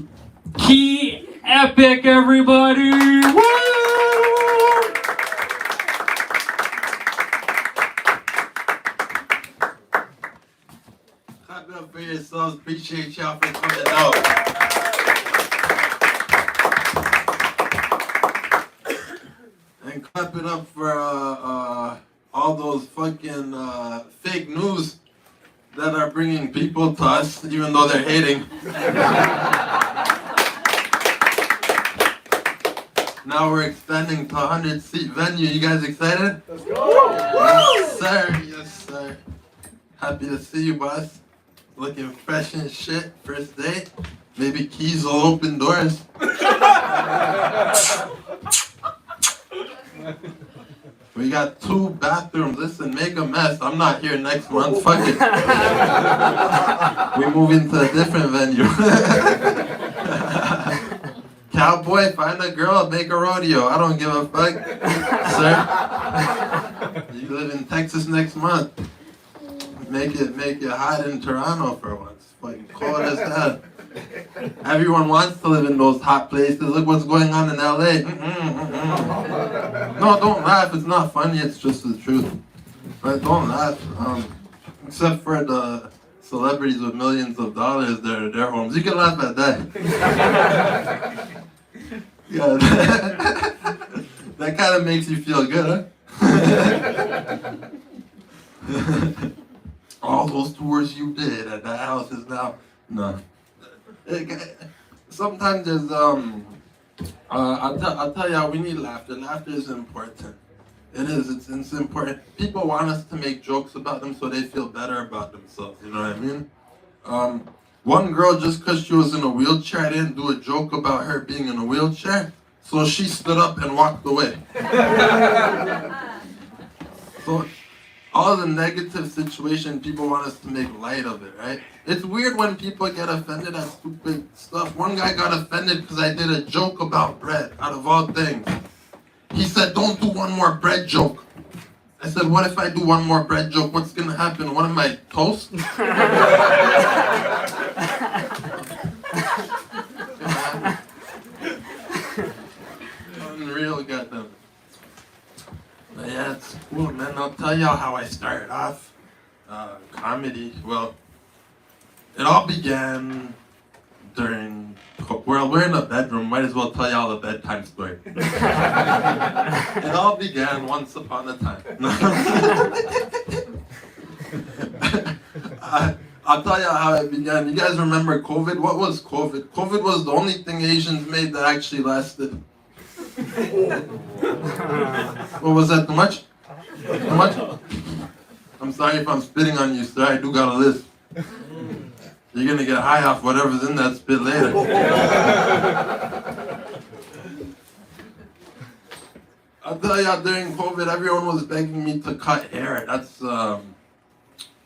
Key Epic, everybody! Woo! Clap it up for yourselves. Appreciate y'all for coming out. And clap it up for all those fucking fake news that are bringing people to us, even though they're hating. Now we're expanding to 100-seat venue. You guys excited? Let's go! Yes, sir. Yes, sir. Happy to see you, boss. Looking fresh and shit. First date. Maybe Keys will open doors. We got 2 bathrooms. Listen, make a mess. I'm not here next month. Fuck it. We move into a different venue. Cowboy, find a girl, make a rodeo. I don't give a fuck, sir. You live in Texas next month. Make it hot in Toronto for once. Fucking cold as hell. Everyone wants to live in those hot places. Look what's going on in LA. No, don't laugh. It's not funny. It's just the truth. But don't laugh. Except for the celebrities with millions of dollars, their homes. You can laugh at that. Yeah, that kind of makes you feel good, huh? All those tours you did at that house is now no. Sometimes there's I'll tell y'all, we need laughter. Laughter is important. It is. It's important. People want us to make jokes about them so they feel better about themselves. You know what I mean? One girl, just because she was in a wheelchair, I didn't do a joke about her being in a wheelchair, so she stood up and walked away. So all the negative situation, people want us to make light of it, right? It's weird when people get offended at stupid stuff. One guy got offended because I did a joke about bread, out of all things. He said, don't do one more bread joke. I said, what if I do one more bread joke? What's going to happen? What am I, toast? Unreal, goddamn. But yeah, it's cool, man. I'll tell y'all how I started off. Comedy, well, it all began during, well, we're in a bedroom, might as well tell y'all a bedtime story. It all began once upon a time. I'll tell y'all how it began. You guys remember COVID? What was COVID? COVID was the only thing Asians made that actually lasted. What was that, too much? Too much? I'm sorry if I'm spitting on you, sir. I do got a list. You're gonna get high off whatever's in that spit later. I'll tell y'all, during COVID, everyone was begging me to cut hair. That's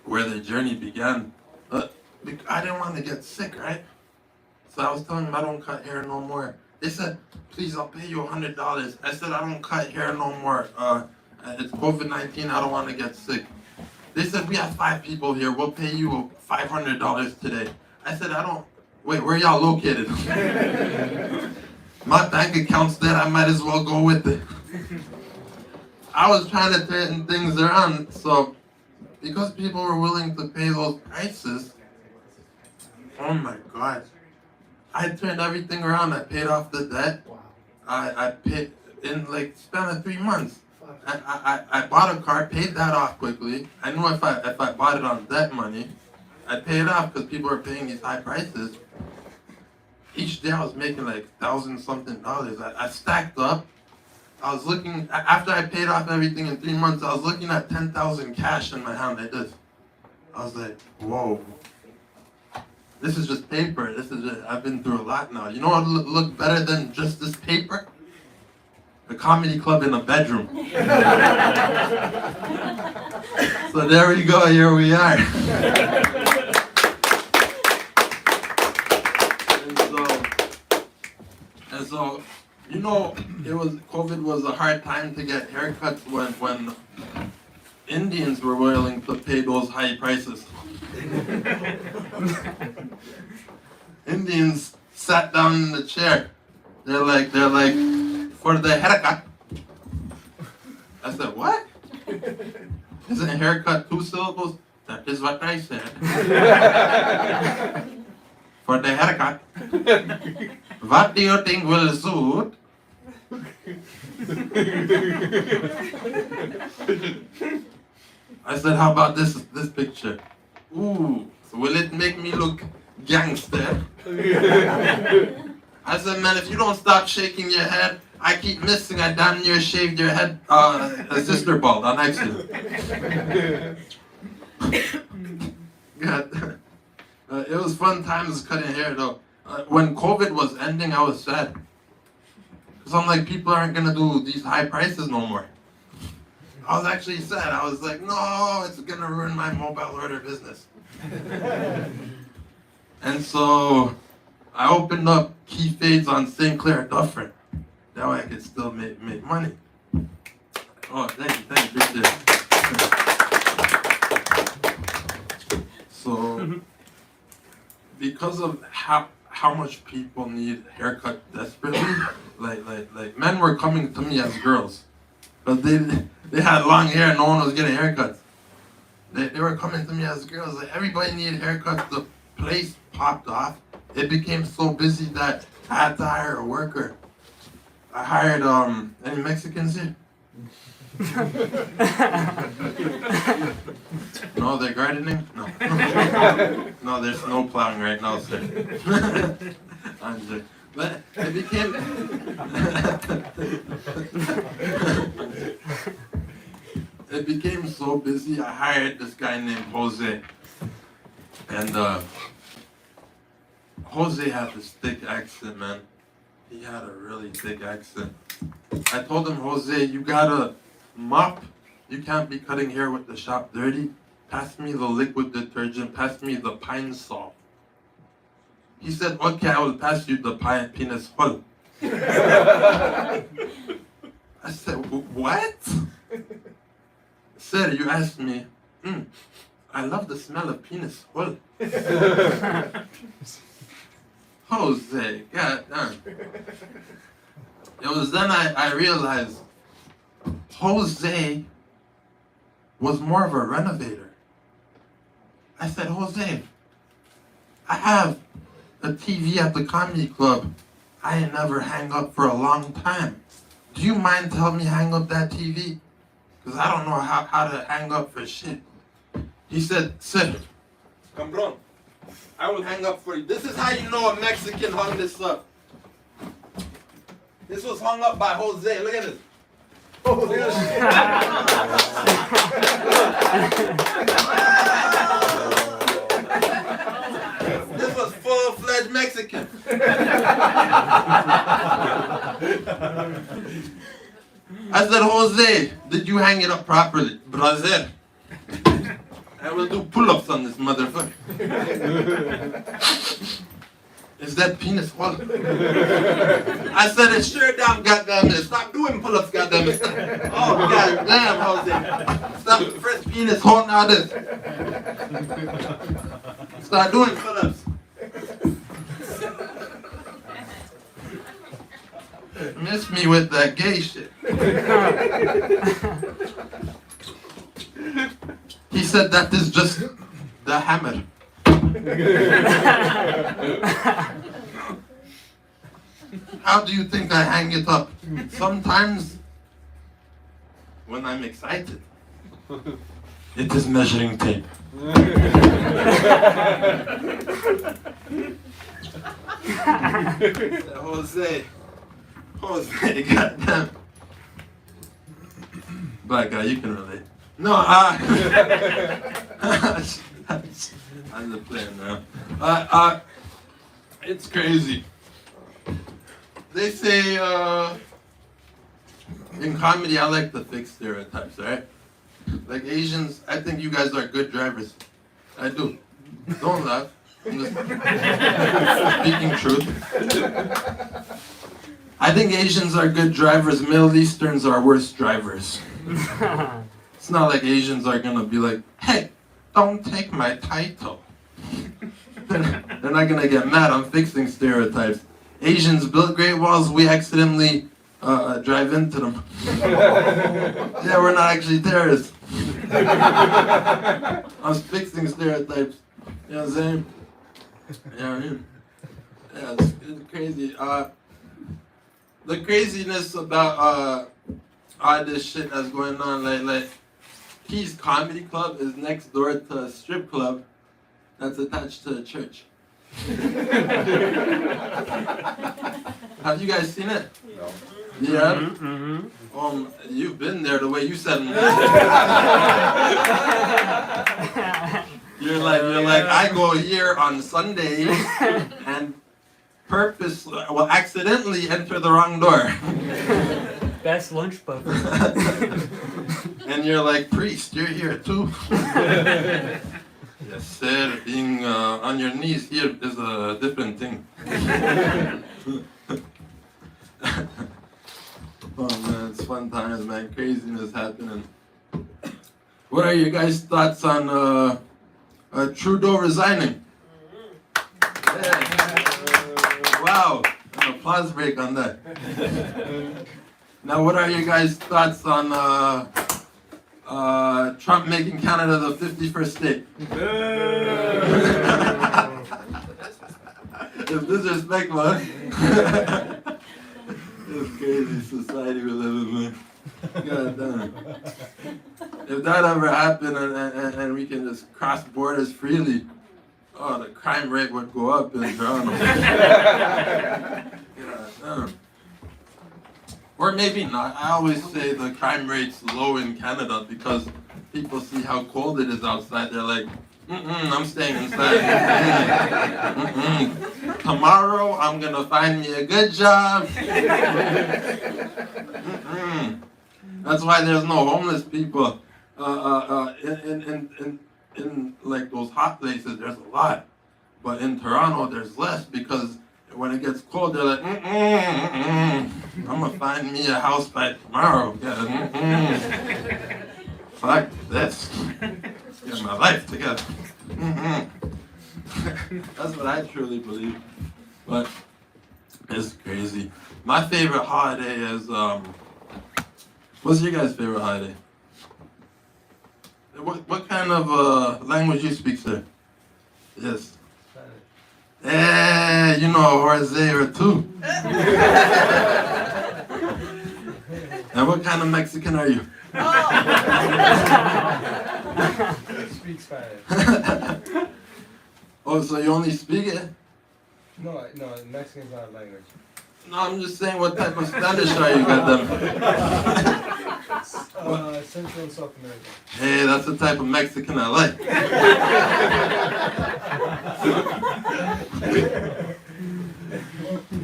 where the journey began. I didn't want to get sick, right? So I was telling them I don't cut hair no more. They said, please, I'll pay you $100. I said, I don't cut hair no more. It's COVID-19, I don't want to get sick. They said, we have 5 people here. We'll pay you $500 today. I said, I don't... Wait, where y'all located? My bank account's dead. I might as well go with it. I was trying to turn things around. So, because people were willing to pay those prices, oh my God. I turned everything around. I paid off the debt. I paid in like span of 3 months. I bought a car, paid that off quickly. I knew if I bought it on debt money, I'd pay it off because people are paying these high prices. Each day I was making like $1,000-something. I stacked up. I was looking, after I paid off everything in 3 months, I was looking at 10,000 cash in my hand like this. I was like, whoa. This is just paper. I've been through a lot now. You know what would look better than just this paper? A comedy club in a bedroom. So there we go, here we are. and so, you know, COVID was a hard time to get haircuts when Indians were willing to pay those high prices. Indians sat down in the chair. They're like, for the haircut. I said, what? Isn't haircut 2 syllables? That is what I said. For the haircut. What do you think will suit? I said, how about this picture? Ooh, will it make me look gangster? I said, man, if you don't stop shaking your head, I keep missing. I damn near shaved your head, a sister bald on accident. God. It was fun times cutting hair though. When COVID was ending, I was sad. Because I'm like, people aren't gonna do these high prices no more. I was actually sad. I was like, no, it's gonna ruin my mobile order business. And so I opened up Key Fades on St. Clair Dufferin. That way I could still make money. Oh, thank you, appreciate it. So, because of how much people need haircut desperately, like men were coming to me as girls, but they had long hair and no one was getting haircuts. They were coming to me as girls, like everybody needed haircuts. The place popped off. It became so busy that I had to hire a worker. I hired any Mexicans here? No, they're gardening? No. No, there's no plowing right now, sir. I'm joking. But it became it became so busy. I hired this guy named Jose. And Jose had this thick accent, man. He had a really thick accent. I told him, Jose, you gotta mop. You can't be cutting hair with the shop dirty. Pass me the liquid detergent. Pass me the pine salt. He said, okay, I will pass you the penis hole. I said, what? Sir, you asked me, I love the smell of penis hole. Jose, goddamn. It was then I realized Jose was more of a renovator. I said, Jose, I have a TV at the comedy club. I ain't never hang up for a long time. Do you mind telling me hang up that TV? Because I don't know how to hang up for shit. He said, sir, Cambron, I will hang up for you. This is how you know a Mexican hung this up. This was hung up by Jose. Look at this. Look at this. This was full-fledged Mexican. I said, Jose, did you hang it up properly? Brother, I will do pull-ups on this motherfucker. Is that penis hole? I said, it's sure damn goddamn it. Stop doing pull-ups, goddamn it. Oh, goddamn, Jose. Stop first penis hole now this. Start doing pull-ups. Miss me with that gay shit. He said that is just the hammer. How do you think I hang it up? Sometimes when I'm excited, it is measuring tape. Jose, goddamn. Black guy, you can relate. No, I'm the player now. It's crazy. They say, in comedy, I like to fix stereotypes, right? Like Asians, I think you guys are good drivers. I do. Don't laugh. I'm just speaking truth. I think Asians are good drivers. Middle Easterns are worse drivers. It's not like Asians are gonna be like, hey, don't take my title. They're not gonna get mad. I'm fixing stereotypes. Asians build great walls. We accidentally drive into them. Yeah, we're not actually terrorists. I'm fixing stereotypes. You know what I'm saying? Yeah, I mean, yeah, it's crazy. The craziness about all this shit that's going on, like KeysComedyClub is next door to a strip club that's attached to a church. Have you guys seen it? No. Yeah? You've been there the way you said you're like, I go here on Sundays and accidentally enter the wrong door. Best lunch buffet. And you're like, priest, you're here too. Yes, sir, being on your knees here is a different thing. Oh man, it's fun times, man. Craziness happening. What are your guys' thoughts on Trudeau resigning? Yeah. Wow, an applause break on that. Now, what are your guys' thoughts on Trump making Canada the 51st state? It's disrespectful. This crazy society we live in, man. God damn. If that ever happened and we can just cross borders freely, oh, the crime rate would go up in Toronto. Yeah, or maybe not. I always say the crime rate's low in Canada because people see how cold it is outside. They're like, I'm staying inside. Tomorrow I'm gonna find me a good job. That's why there's no homeless people in like those hot places. There's a lot, but in Toronto there's less because when it gets cold, they're like, I'm gonna find me a house by tomorrow. Yeah, fuck this. Get my life together. That's what I truly believe. But it's crazy. My favorite holiday is what's your guys' favorite holiday? What kind of language you speak, sir? Yes. Eh, you know Jose or two. And what kind of Mexican are you? Speak Spanish. Oh, so you only speak it? No, Mexican's not a language. No, I'm just saying what type of Spanish are you, goddamn? Central and South America. Hey, that's the type of Mexican I like.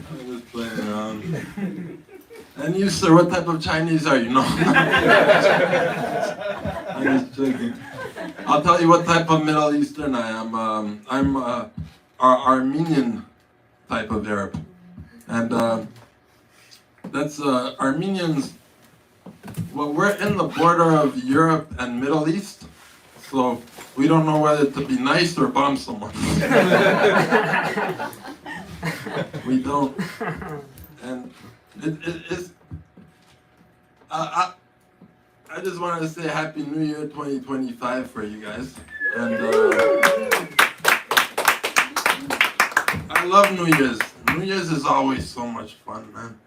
I'm just playing around. And you, sir, what type of Chinese are you? No. I'm just joking. I'll tell you what type of Middle Eastern I am. I'm Armenian type of Arab. And that's Armenians. Well, we're in the border of Europe and Middle East, so we don't know whether to be nice or bomb someone. We don't. And it's. I just wanted to say Happy New Year 2025 for you guys. And I love New Year's. New Year's is always so much fun, man.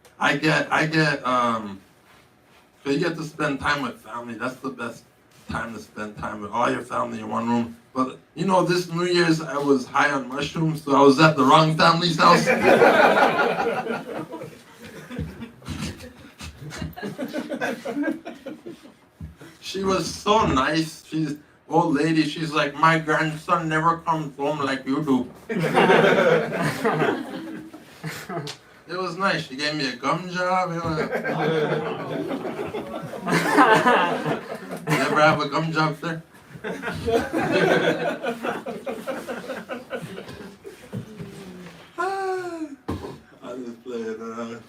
So you get to spend time with family. That's the best time to spend time with all your family in one room. But you know, this New Year's I was high on mushrooms, so I was at the wrong family's house. She was so nice. She's old lady. She's like, my grandson never comes home like you do. It was nice. She gave me a gum job. You ever have a gum job, sir? I'm just playing around.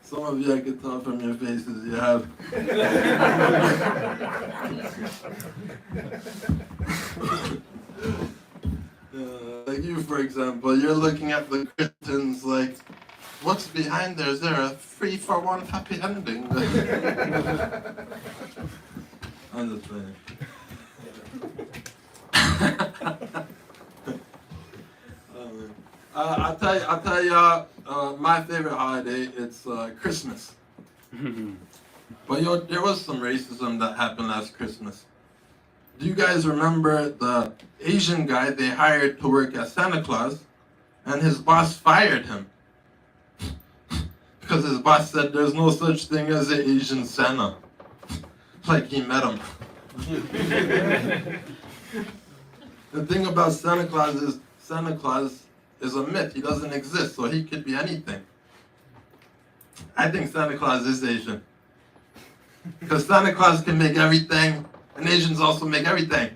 Some of you I can tell from your faces you have. Like you, for example, you're looking at the curtains like, what's behind there? Is there a 3-for-1 happy ending? I'm just playing. I'll tell you my favorite holiday. It's Christmas. But there was some racism that happened last Christmas. Do you guys remember the Asian guy they hired to work as Santa Claus, and his boss fired him? Because his boss said there's no such thing as an Asian Santa. Like he met him. The thing about Santa Claus is a myth. He doesn't exist, so he could be anything. I think Santa Claus is Asian. Because Santa Claus can make everything, and Asians also make everything.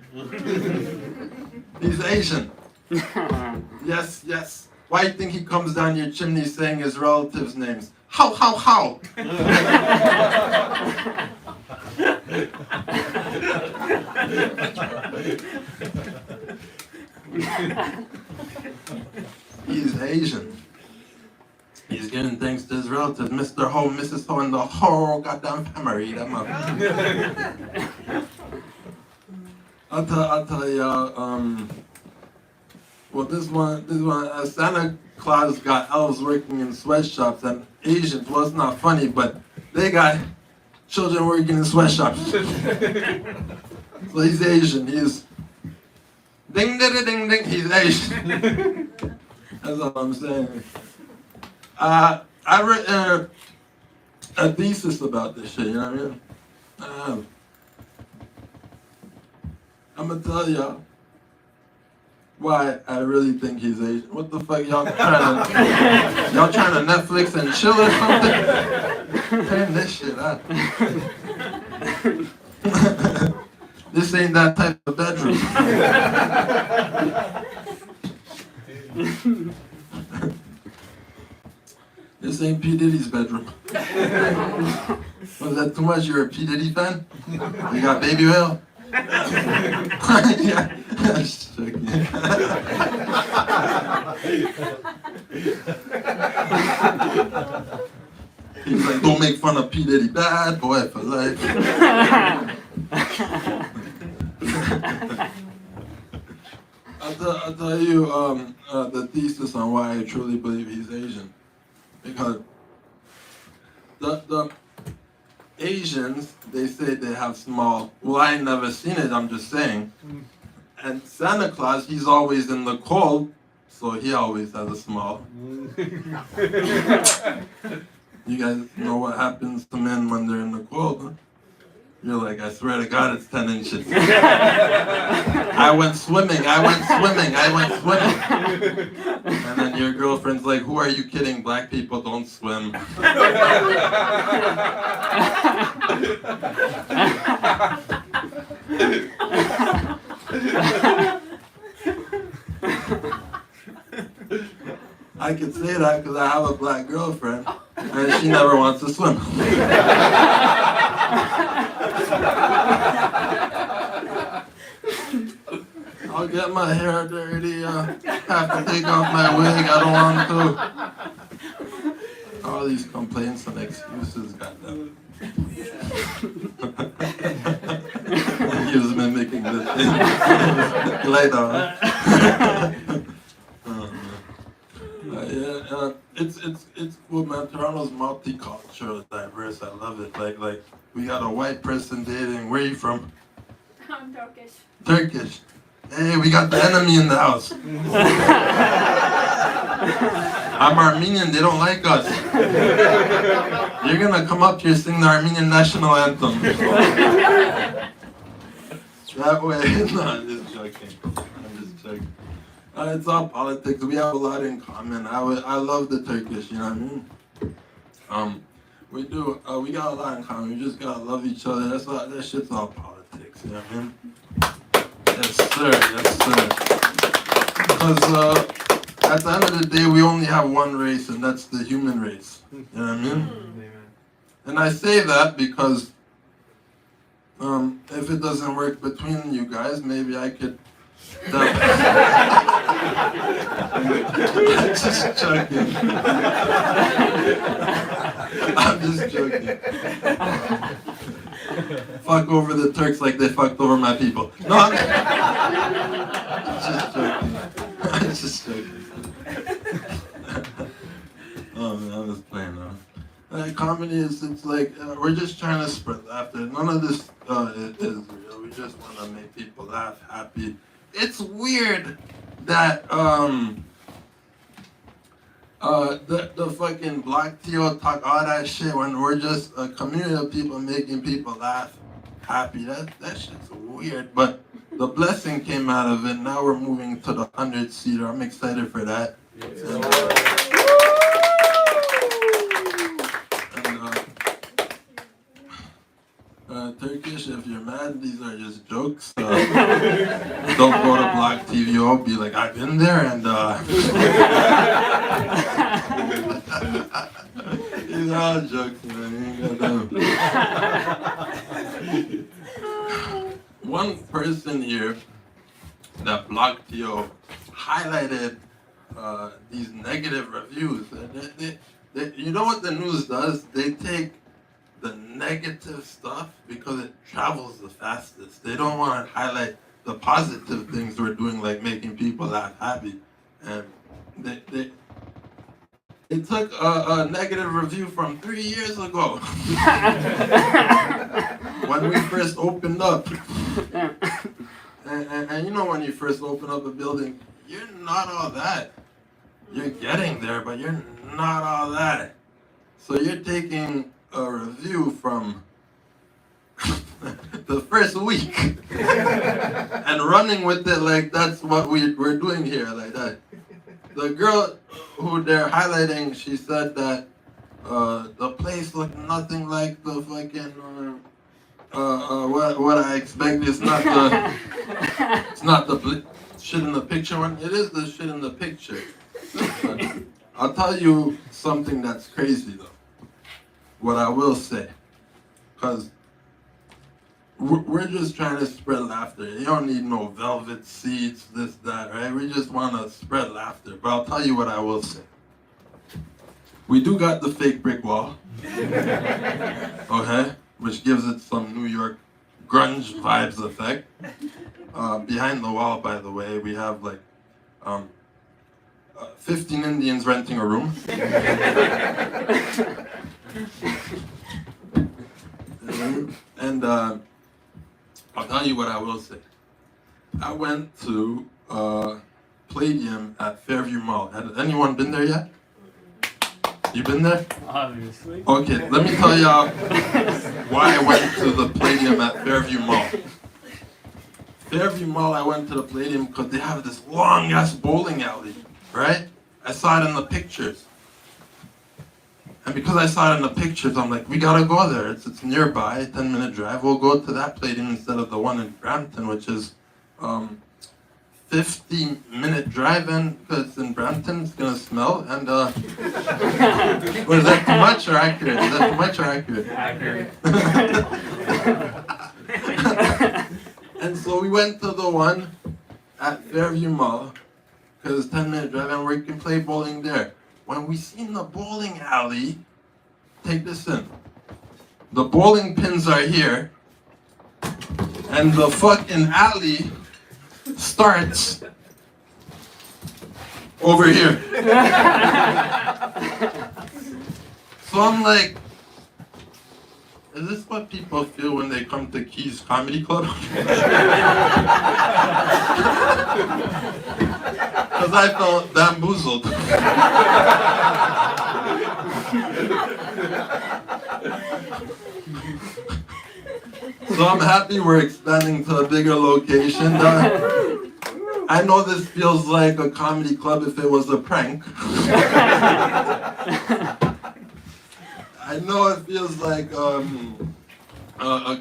He's Asian. Yes, yes. Why do you think he comes down your chimney saying his relatives' names? How, how, how? He's Asian. He's giving thanks to his relatives, Mr. Ho, Mrs. Ho, and the whole goddamn family. Them up. I'll tell you, well, this one, Santa Claus got elves working in sweatshops, and Asians, well, it's not funny, but they got children working in sweatshops. So he's Asian. He's ding, ding, ding, ding. He's Asian. That's all I'm saying. I wrote a thesis about this shit. You know what I mean? I'm gonna tell y'all why I really think he's Asian. What the fuck y'all trying to Netflix and chill or something? Turn this shit up. This ain't that type of bedroom. This ain't P. Diddy's bedroom. Was that too much? You're a P. Diddy fan? You got baby oil? Yeah. Just joking. He's like, don't make fun of P. Diddy. Bad boy for life. I'll tell you the thesis on why I truly believe he's Asian. Because the Asians, they say they have small, well, I ain't never seen it, I'm just saying. And Santa Claus, he's always in the cold, so he always has a small. You guys know what happens to men when they're in the cold, huh? You're like, I swear to God, it's 10 inches. I went swimming. And then your girlfriend's like, who are you kidding? Black people don't swim. I could say that because I have a black girlfriend, and she never wants to swim. I'll get my hair dirty, have to take off my wig, I don't want to. All these complaints and excuses, goddamn. He was mimicking the thing. Later. It's cool, man. Toronto's multicultural, diverse. I love it. Like we got a white person dating. Where are you from? I'm Turkish. Turkish. Hey, we got the enemy in the house. I'm Armenian. They don't like us. You're gonna come up here sing the Armenian national anthem. That way. No, I'm just joking. It's all politics. We have a lot in common. I love the Turkish, you know what I mean? We do. We got a lot in common. We just gotta love each other. That shit's all politics, you know what I mean? Yes, sir. Because at the end of the day, we only have one race, and that's the human race. You know what I mean? And I say that because if it doesn't work between you guys, maybe I could. I'm just joking. I'm just joking. Fuck over the Turks like they fucked over my people. No, I'm just joking. I'm just joking. Oh man, I'm just playing though. Comedy it's like we're just trying to spread laughter. None of this is real. We just want to make people laugh, happy. It's weird that the fucking Black Tio talk all that shit when we're just a community of people making people laugh, happy. That shit's weird, but the blessing came out of it. Now we're moving to the 100-seater. I'm excited for that. Turkish, if you're mad, these are just jokes. Don't go to Block TV. I'll be like, I've been there, and these are all jokes, man. You ain't got them. One person here that Block TV highlighted these negative reviews. You know what the news does? They take the negative stuff because it travels the fastest. They don't want to highlight the positive things we're doing, like making people laugh, happy. And they took a negative review from 3 years ago when we first opened up. And you know, when you first open up a building, you're not all that. You're getting there, but you're not all that. So you're taking a review from the first week and running with it like that's what we're doing here, like that. The girl who they're highlighting, she said that the place looked nothing like the fucking what I expect. It's not the shit in the picture one. It is the shit in the picture. I'll tell you something that's crazy though. What I will say, because we're just trying to spread laughter. You don't need no velvet seats, this, that, right? We just want to spread laughter. But I'll tell you what I will say. We do got the fake brick wall, okay, which gives it some New York grunge vibes effect. Behind the wall, by the way, we have like 15 Indians renting a room. And I'll tell you what I will say. I went to Palladium at Fairview Mall. Has anyone been there yet? You been there? Obviously. Okay, let me tell y'all why I went to the Palladium at Fairview Mall. Fairview Mall, I went to the Palladium because they have this long-ass bowling alley, right? I saw it in the pictures. And because I saw it in the pictures, I'm like, we gotta go there. It's nearby, 10-minute drive. We'll go to that Palladium instead of the one in Brampton, which is 50-minute drive in, because it's in Brampton, it's gonna smell. And or is that too much or accurate? Is that too much or accurate? Accurate. And so we went to the one at Fairview Mall, because it's 10-minute drive, and we can play bowling there. When we seen the bowling alley, take this in. The bowling pins are here, and the fucking alley starts over here. So I'm like, is this what people feel when they come to Keys Comedy Club? Because I felt bamboozled. So I'm happy we're expanding to a bigger location. I know this feels like a comedy club if it was a prank. I know it feels like a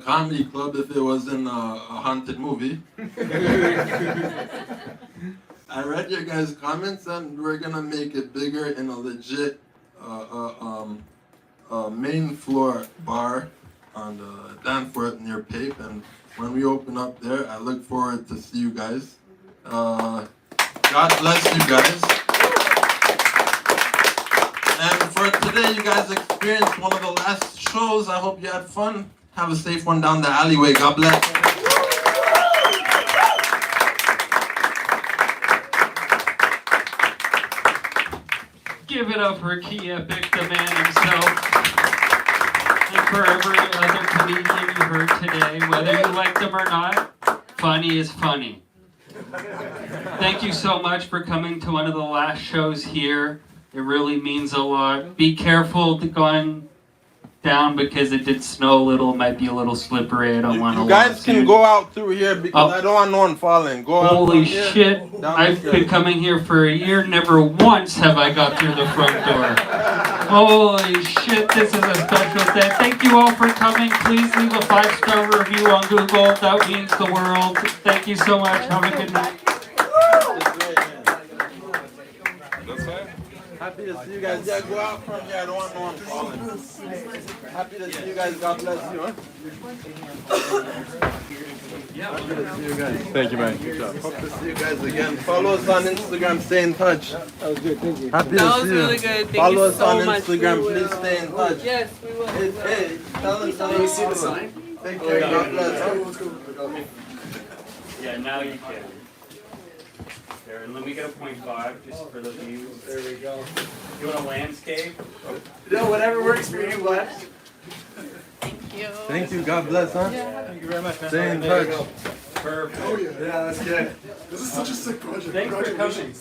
comedy club if it was in a haunted movie. I read your guys' comments, and we're gonna make it bigger in a legit main floor bar on the Danforth near Pape. And when we open up there, I look forward to see you guys. God bless you guys. And for today, you guys experienced one of the last shows. I hope you had fun. Have a safe one down the alleyway. God bless. Give it up for Key Epic, the man himself. And for every other comedian you heard today, whether you like them or not, funny is funny. Thank you so much for coming to one of the last shows here. It really means a lot. Be careful going down because it did snow a little. It might be a little slippery. I don't want to. You guys can go out through here because I don't want no one falling. Go out. Holy from here, shit. down I've the been stairs. coming here for a year. Never once have I got through the front door. Holy shit, this is a special day. Thank you all for coming. Please leave a 5-star review on Google. That means the world. Thank you so much. Have a good night. Happy to see you guys. Yeah, go out from here. I don't want no one falling. Happy to see you guys. God bless you. Huh? Happy to see you guys. Thank you, man. Good job. Hope to see you guys again. Follow us on Instagram. Stay in touch. That was good, thank you. Happy That to was see you. really good. Thank Follow you us so on much. Instagram. We Please will. stay in touch. Yes, we will. Hey, tell them Can you see the sign? Take care. God bless. Yeah, now you can. There, and let me get a 0.5 just for the views. There we go. You want a landscape? No, whatever works for you, bud. Thank you. Thank you. God bless. Huh? Thank you very much, man. Stay in touch. Perfect. Yeah, that's good. This is such a sick project. Thanks for coming.